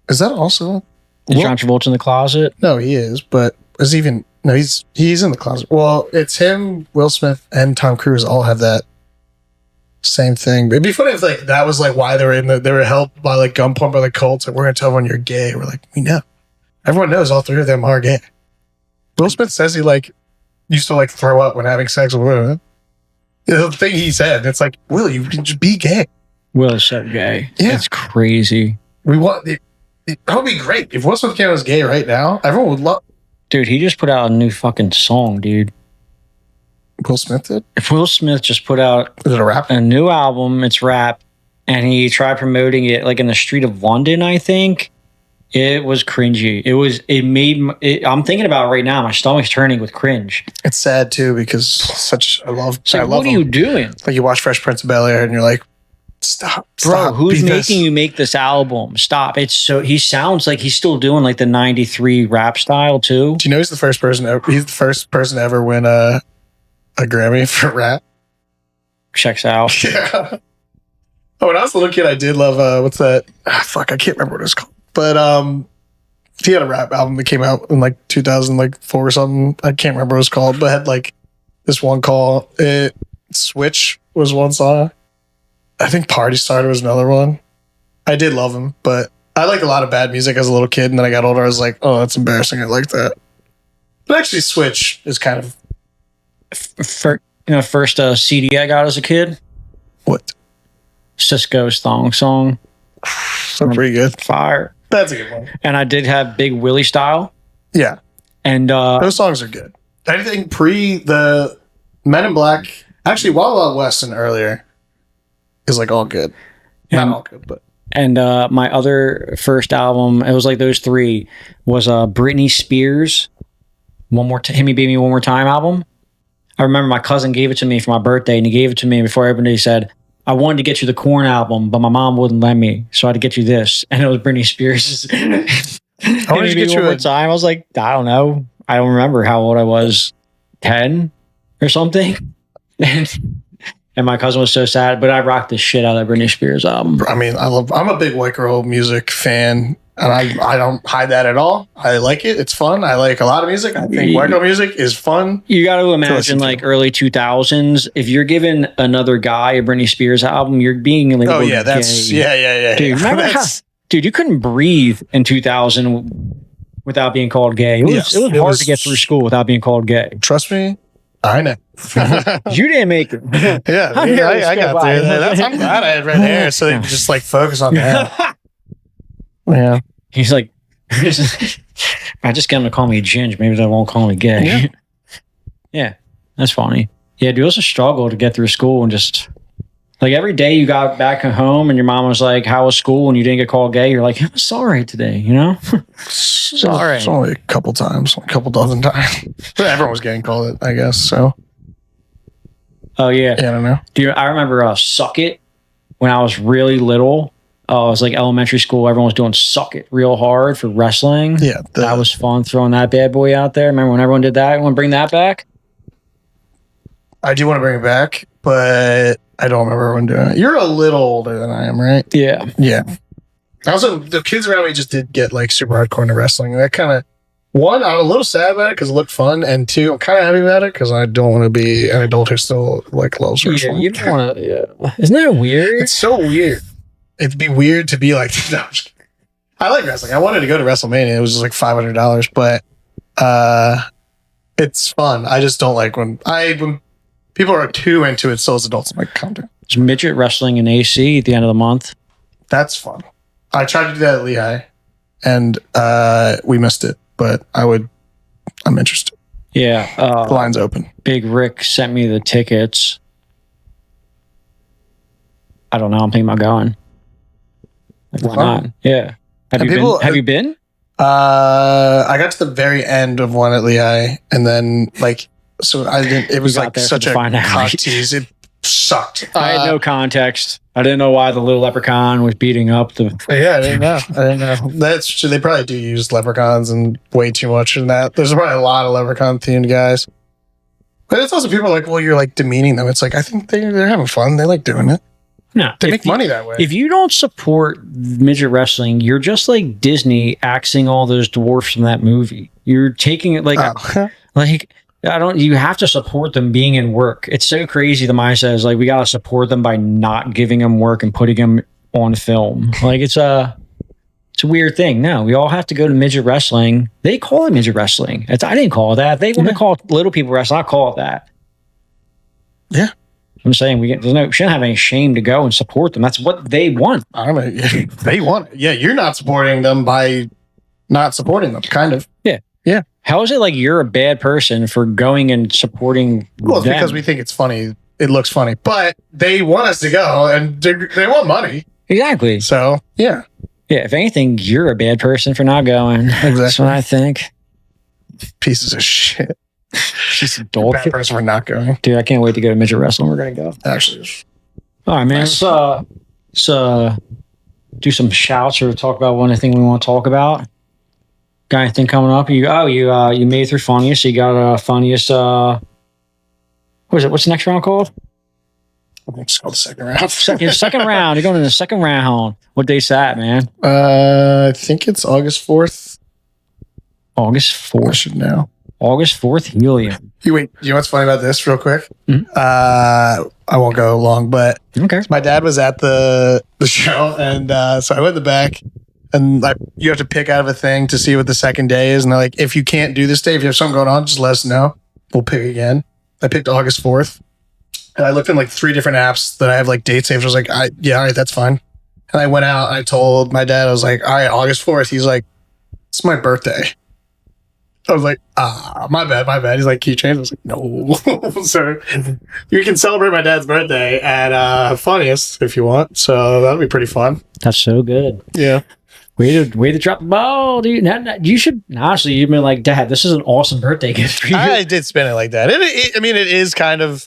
is that also
Is John Travolta in the closet?
No, he is. But he's in the closet. Well, it's him, Will Smith, and Tom Cruise all have that same thing. It'd be funny if like that was like why they were helped by like gunpoint by the cults. Like, we're gonna tell everyone you're gay. We're like, we know. Everyone knows all three of them are gay. Will Smith says he like used to like throw up when having sex with women. The thing he said, it's like, Will, you can just be gay.
Will is so gay.
Yeah.
It's crazy.
We want it would be great if Will Smith came out as gay right now. Everyone would love.
Dude, he just put out a new fucking song, dude.
Will Smith did?
If Will Smith just put out
Is it a rap?
a new album, it's rap, and he tried promoting it like in the street of London, I think. It was cringy. I'm thinking about it right now. My stomach's turning with cringe.
It's sad too because I love
What are you doing?
Like you watch Fresh Prince of Bel-Air and you're like, stop,
Bro, who's
be
making
this.
you make this album? Stop. He sounds like he's still doing like the 93 rap style too.
Do you know he's the first person to ever win a Grammy for rap?
Checks out.
Yeah. Oh, when I was a little kid, I did love what's that? I can't remember what it was called. But he had a rap album that came out in like 2004 or something. I can't remember what it was called, but it had like this one call. Switch was one song. I think Party Starter was another one. I did love him, but I liked a lot of bad music as a little kid, and then I got older. I was like, oh, that's embarrassing. I like that. But actually, Switch is kind of
First CD I got as a kid.
what?
Cisco's Thong Song.
So pretty good.
Fire.
That's a good one.
And I did have Big Willie Style.
Yeah,
And
those songs are good. Anything pre the Men in Black, actually Wild Wild West and earlier is like all good. Not all good, but
And my other first album, it was like those three, was Britney Spears, Hit Me Baby One More Time album. I remember my cousin gave it to me for my birthday, and he gave it to me before everybody said, I wanted to get you the Korn album, but my mom wouldn't let me, so I had to get you this. And it was Britney Spears.
I wanted to get you
One More Time. I was like, I don't know. I don't remember how old I was, 10 or something. And my cousin was so sad, but I rocked the shit out of that Britney Spears album.
I mean, I'm a big white girl music fan, and I don't hide that at all. I like it. It's fun. I like a lot of music. I think white girl music is fun.
You got to imagine like early 2000s. If you're giving another guy a Britney Spears album, you're being like,
oh yeah, that's
gay.
yeah.
Dude, remember dude, you couldn't breathe in 2000 without being called gay. It was hard to get through school without being called gay.
Trust me, I know.
You didn't make it.
Yeah, I got there. I'm glad I had red hair, so they could just like focus on that. Yeah.
He's like, I just get him to call me Ginge. Maybe they won't call me gay.
Yeah.
Yeah, that's funny. Yeah, dude, it was a struggle to get through school and just like every day you got back home and your mom was like, how was school? And you didn't get called gay. You're like, I'm sorry today, you know? Sorry.
It's only a couple dozen times. But everyone was getting called it, I guess. So.
Oh, yeah.
Yeah, I don't know.
Dude, I remember Suck It when I was really little. It was like elementary school. Everyone was doing Suck It real hard for wrestling.
Yeah.
That was fun throwing that bad boy out there. Remember when everyone did that? You want to bring that back?
I do want to bring it back, but I don't remember everyone doing it. You're a little older than I am, right?
Yeah.
Yeah. Also, the kids around me just did get like super hardcore into wrestling. That kind of, one, I'm a little sad about it because it looked fun, and two, I'm kind of happy about it because I don't want to be an adult who still like loves wrestling.
Yeah, you don't want to. Yeah. Isn't that weird?
It's so weird. It'd be weird to be like, no, I'm just kidding. I like wrestling. I wanted to go to WrestleMania. It was just like $500, but it's fun. I just don't like when people are too into it. So as adults, I'm like, calm down.
There's midget wrestling in AC at the end of the month.
That's fun. I tried to do that at Lehigh, and we missed it. But I'm interested.
Yeah.
The line's open.
Big Rick sent me the tickets. I don't know. I'm thinking about going. Like, why not? Yeah. Have you been?
I got to the very end of one at Lehigh, and then so I didn't. It was like such a cock tease. It sucked.
I had no context. I didn't know why the little leprechaun was beating up the.
Yeah, I didn't know. That's true. They probably do use leprechauns and way too much in that. There's probably a lot of leprechaun themed guys. But it's also people like, well, you're like demeaning them. It's like I think they're having fun. They like doing it.
No,
they make money that way.
If you don't support midget wrestling, you're just like Disney axing all those dwarfs from that movie. You're taking it like you have to support them being in work. It's so crazy. The mindset is like, we got to support them by not giving them work and putting them on film. Like it's a weird thing. No, we all have to go to midget wrestling. They call it midget wrestling. I didn't call it that. They want to call it little people wrestling. I call it that.
Yeah.
I'm saying we shouldn't have any shame to go and support them. That's what they want.
They want it. Yeah, you're not supporting them by not supporting them, kind of.
Yeah.
Yeah.
How is it like you're a bad person for going and supporting
Well, it's
them?
because we think it's funny. It looks funny. But they want us to go, and they want money.
Exactly.
So, yeah.
Yeah, if anything, you're a bad person for not going.
Exactly.
That's what I think.
Pieces of shit.
She's a doll.
Bad person for not going.
Dude, I can't wait to go to midget wrestling. We're going to go.
Actually.
All right, man. Nice. Let's do some shouts or talk about anything we want to talk about. Got anything coming up? You made it through Funniest. So you got Funniest. What is it? What's the next round called?
I think it's called the second round.
Second round. You're going in the second round. What date's that, man?
I think it's August 4th.
August 4th.
I should know.
August 4th, Helium.
You know what's funny about this, real quick?
Mm-hmm.
I won't go long, but
okay.
My dad was at the show, and so I went in the back, and you have to pick out of a thing to see what the second day is, and they're like, if you can't do this day, if you have something going on, just let us know. We'll pick again. I picked August 4th, and I looked in 3 different apps that I have date saved. I was like, all right, that's fine. And I went out, and I told my dad, I was like, all right, August 4th. He's like, it's my birthday. I was like, my bad. He's like, can you change? I was like, no. So you can celebrate my dad's birthday at Funniest if you want. So that'll be pretty fun.
That's so good.
Yeah.
Way to drop the ball, dude. You should, honestly, you've been like, Dad, this is an awesome birthday gift for you.
I did spend it like that. I mean, it is kind of,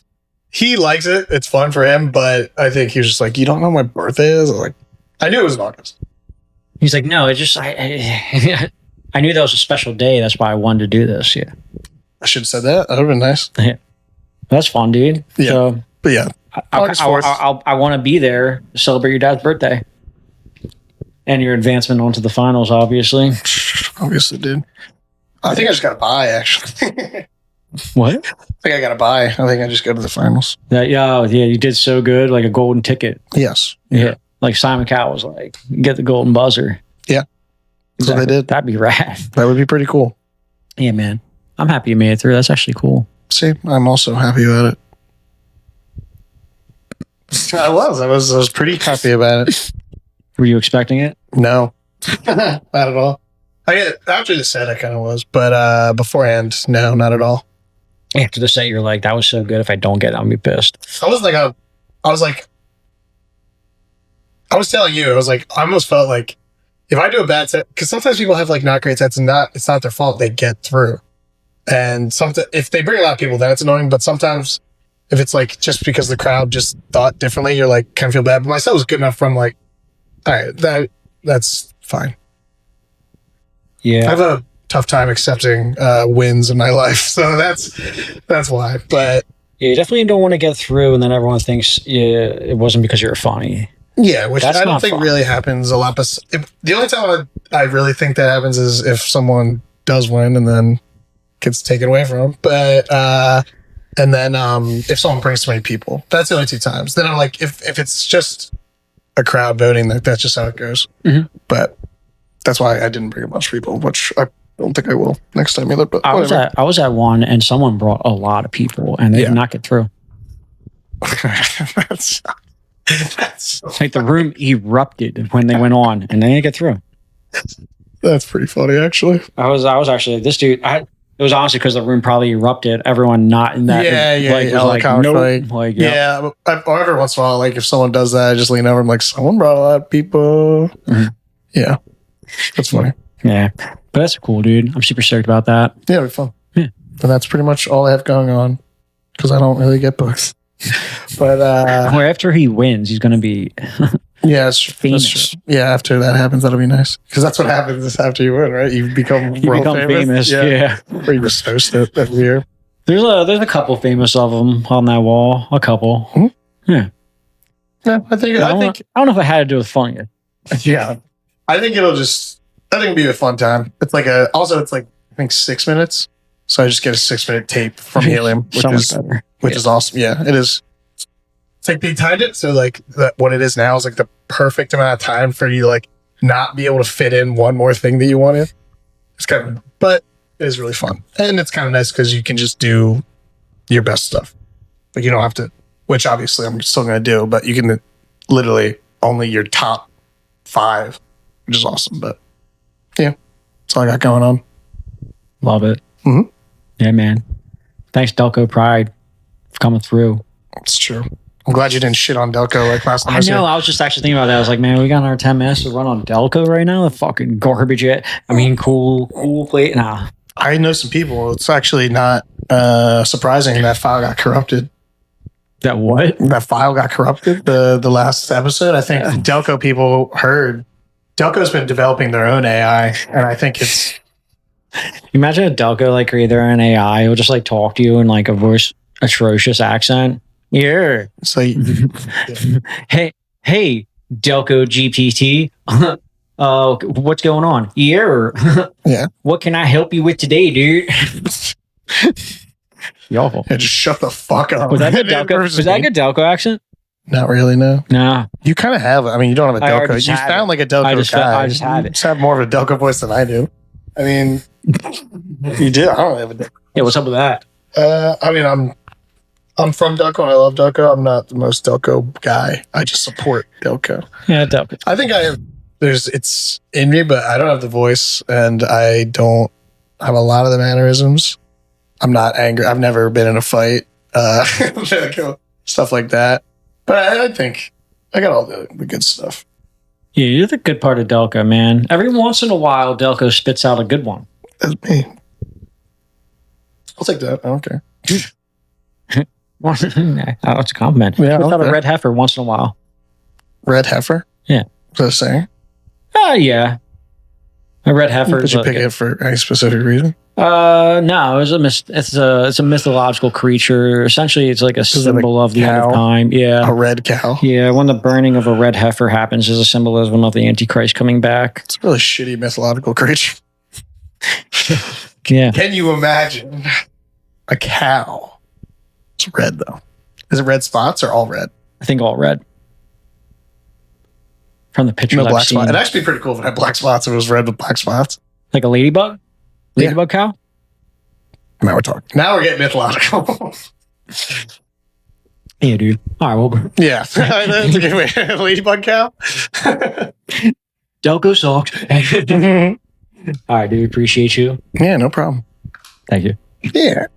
he likes it. It's fun for him. But I think he was just like, you don't know what my birthday is? I knew it was in August.
He's like, no, it's just, I knew that was a special day. That's why I wanted to do this. Yeah.
I should have said that. That would have been nice.
Yeah. That's fun, dude.
Yeah.
So,
but yeah.
I want to be there to celebrate your dad's birthday. And your advancement onto the finals, obviously.
Obviously, dude. I think I just got to buy, actually.
What?
I think I got to buy. I think I just go to the finals.
Yeah, you did so good. Like a golden ticket.
Yes.
Yeah. Like Simon Cowell was like, get the golden buzzer.
Yeah. That's what they did.
That'd be rad.
That would be pretty cool.
Yeah, man. I'm happy you made it through. That's actually cool.
See, I'm also happy about it. I was pretty happy about it.
Were you expecting it?
No, not at all. After the set, I kind of was, but beforehand, no, not at all.
After the set, you're like, that was so good. If I don't get it, I'll be pissed.
I was telling you, I almost felt like if I do a bad set, because sometimes people have not great sets and it's not their fault. They get through. And if they bring a lot of people, then it's annoying. But sometimes if it's just because the crowd just thought differently, you're kind of feel bad. But my set was good enough from all right, that's fine.
Yeah.
I have a tough time accepting wins in my life. So that's why. But
yeah, you definitely don't want to get through and then everyone thinks it wasn't because you were funny.
Yeah, which
That's
I don't think
fun.
really happens a lot. But the only time I really think that happens is if someone does win and then gets taken away from them. But and then if someone brings too many people, that's the only 2 times. Then I'm like, if it's just a crowd voting, that's just how it goes.
Mm-hmm.
But that's why I didn't bring a bunch of people, which I don't think I will next time either. But
I was at one and someone brought a lot of people and they did not get through.
That's,
It's like the room erupted when they went on, and they didn't get through.
that's pretty funny, actually.
I was actually like, this dude. It was honestly because the room probably erupted. Everyone not in that.
Yeah,
was like,
couch,
nope. Like,
yeah. Or every once in a while, like if someone does that, I just lean over and like, someone brought a lot of people.
Mhm.
Yeah, that's funny.
Yeah, but that's cool, dude. I'm super stoked about that.
Yeah, it'll be fun.
Yeah.
And that's pretty much all I have going on because I don't really get books. But
Where after he wins, he's gonna be
yeah, that's
famous.
true. Yeah, after that happens, that'll be nice because that's what happens after you win, right? You become world famous.
Yeah.
Or you just host it every year.
There's a couple famous of them on that wall. A couple.
Mhm.
Yeah.
Yeah, I think
I don't know if it had to do with fun yet.
yeah, I think it'll be a fun time. It's like it's like I think 6 minutes, so I just get a 6-minute tape from Helium, which
So much
is
better.
which is awesome. Yeah, it is. It's like they timed it so like what it is now is like the perfect amount of time for you to like not be able to fit in one more thing that you wanted. It's kind of, but it is really fun, and it's kind of nice because you can just do your best stuff. Like you don't have to, which obviously I'm still going to do, but you can literally only your top 5, which is awesome. But yeah, that's all I got going on.
Love it.
Mhm.
Yeah, man. Thanks, Delco Pride, for coming through.
It's true. I'm glad you didn't shit on Delco like last time.
I know. I was just actually thinking about that. I was like, man, we got our 10 minutes to run on Delco right now. The fucking garbage. I mean, cool play. Nah.
I know some people. It's actually not surprising that file got corrupted.
That what?
That file got corrupted. The last episode, I think Delco people heard. Delco's been developing their own AI, and I think it's
Imagine a Delco like create their own AI. It'll just like talk to you in like a voice atrocious accent. Yeah.
like
Hey, Delco GPT. What's going on? Yeah.
Yeah.
What can I help you with today, dude? Y'all.
just shut the fuck up.
Was that a Delco? Was that a good Delco accent?
Not really. No.
Nah.
You kind of have. I mean, you don't have a
I
Delco.
already
You
have
sound
it.
like a Delco
I just
guy.
have
You
it.
just have more of a Delco voice than I do. I mean, you do. I don't really have a Delco.
Yeah, what's up with that?
I mean, I'm from Delco and I love Delco. I'm not the most Delco guy. I just support Delco.
Yeah, Delco.
I think I have. It's in me, but I don't have the voice, and I don't have a lot of the mannerisms. I'm not angry. I've never been in a fight, stuff like that. But I think I got all the good stuff.
Yeah, you're the good part of Delco, man. Every once in a while, Delco spits out a good one.
That's me. I'll take that. I don't care.
Oh, it's a compliment.
Yeah, I
Spits
like
out a
that.
red heifer once in a while.
Red heifer.
Yeah.
Is that a saying?
Yeah. A red heifer.
Did you pick it for any specific reason?
No, it's a mythological creature. Essentially, it's like a
it
symbol
a
of the end
cow?
of time. Yeah.
A red cow.
Yeah, when the burning of a red heifer happens is a symbolism of the Antichrist coming back.
It's a really shitty mythological creature.
Yeah.
Can you imagine a cow? It's red though. Is it red spots or all red?
I think all red. From the pictures
No
I've
black
seen.
spots. It'd actually be pretty cool if it had black spots. If it was red with black spots.
Like a ladybug?
Yeah.
Ladybug cow?
Now we're talking. Now we're getting mythological.
Yeah, dude. All right, well,
Yeah, that's a good way. Ladybug cow.
Delco sucks. All right, dude. Appreciate you.
Yeah, no problem.
Thank you.
Yeah.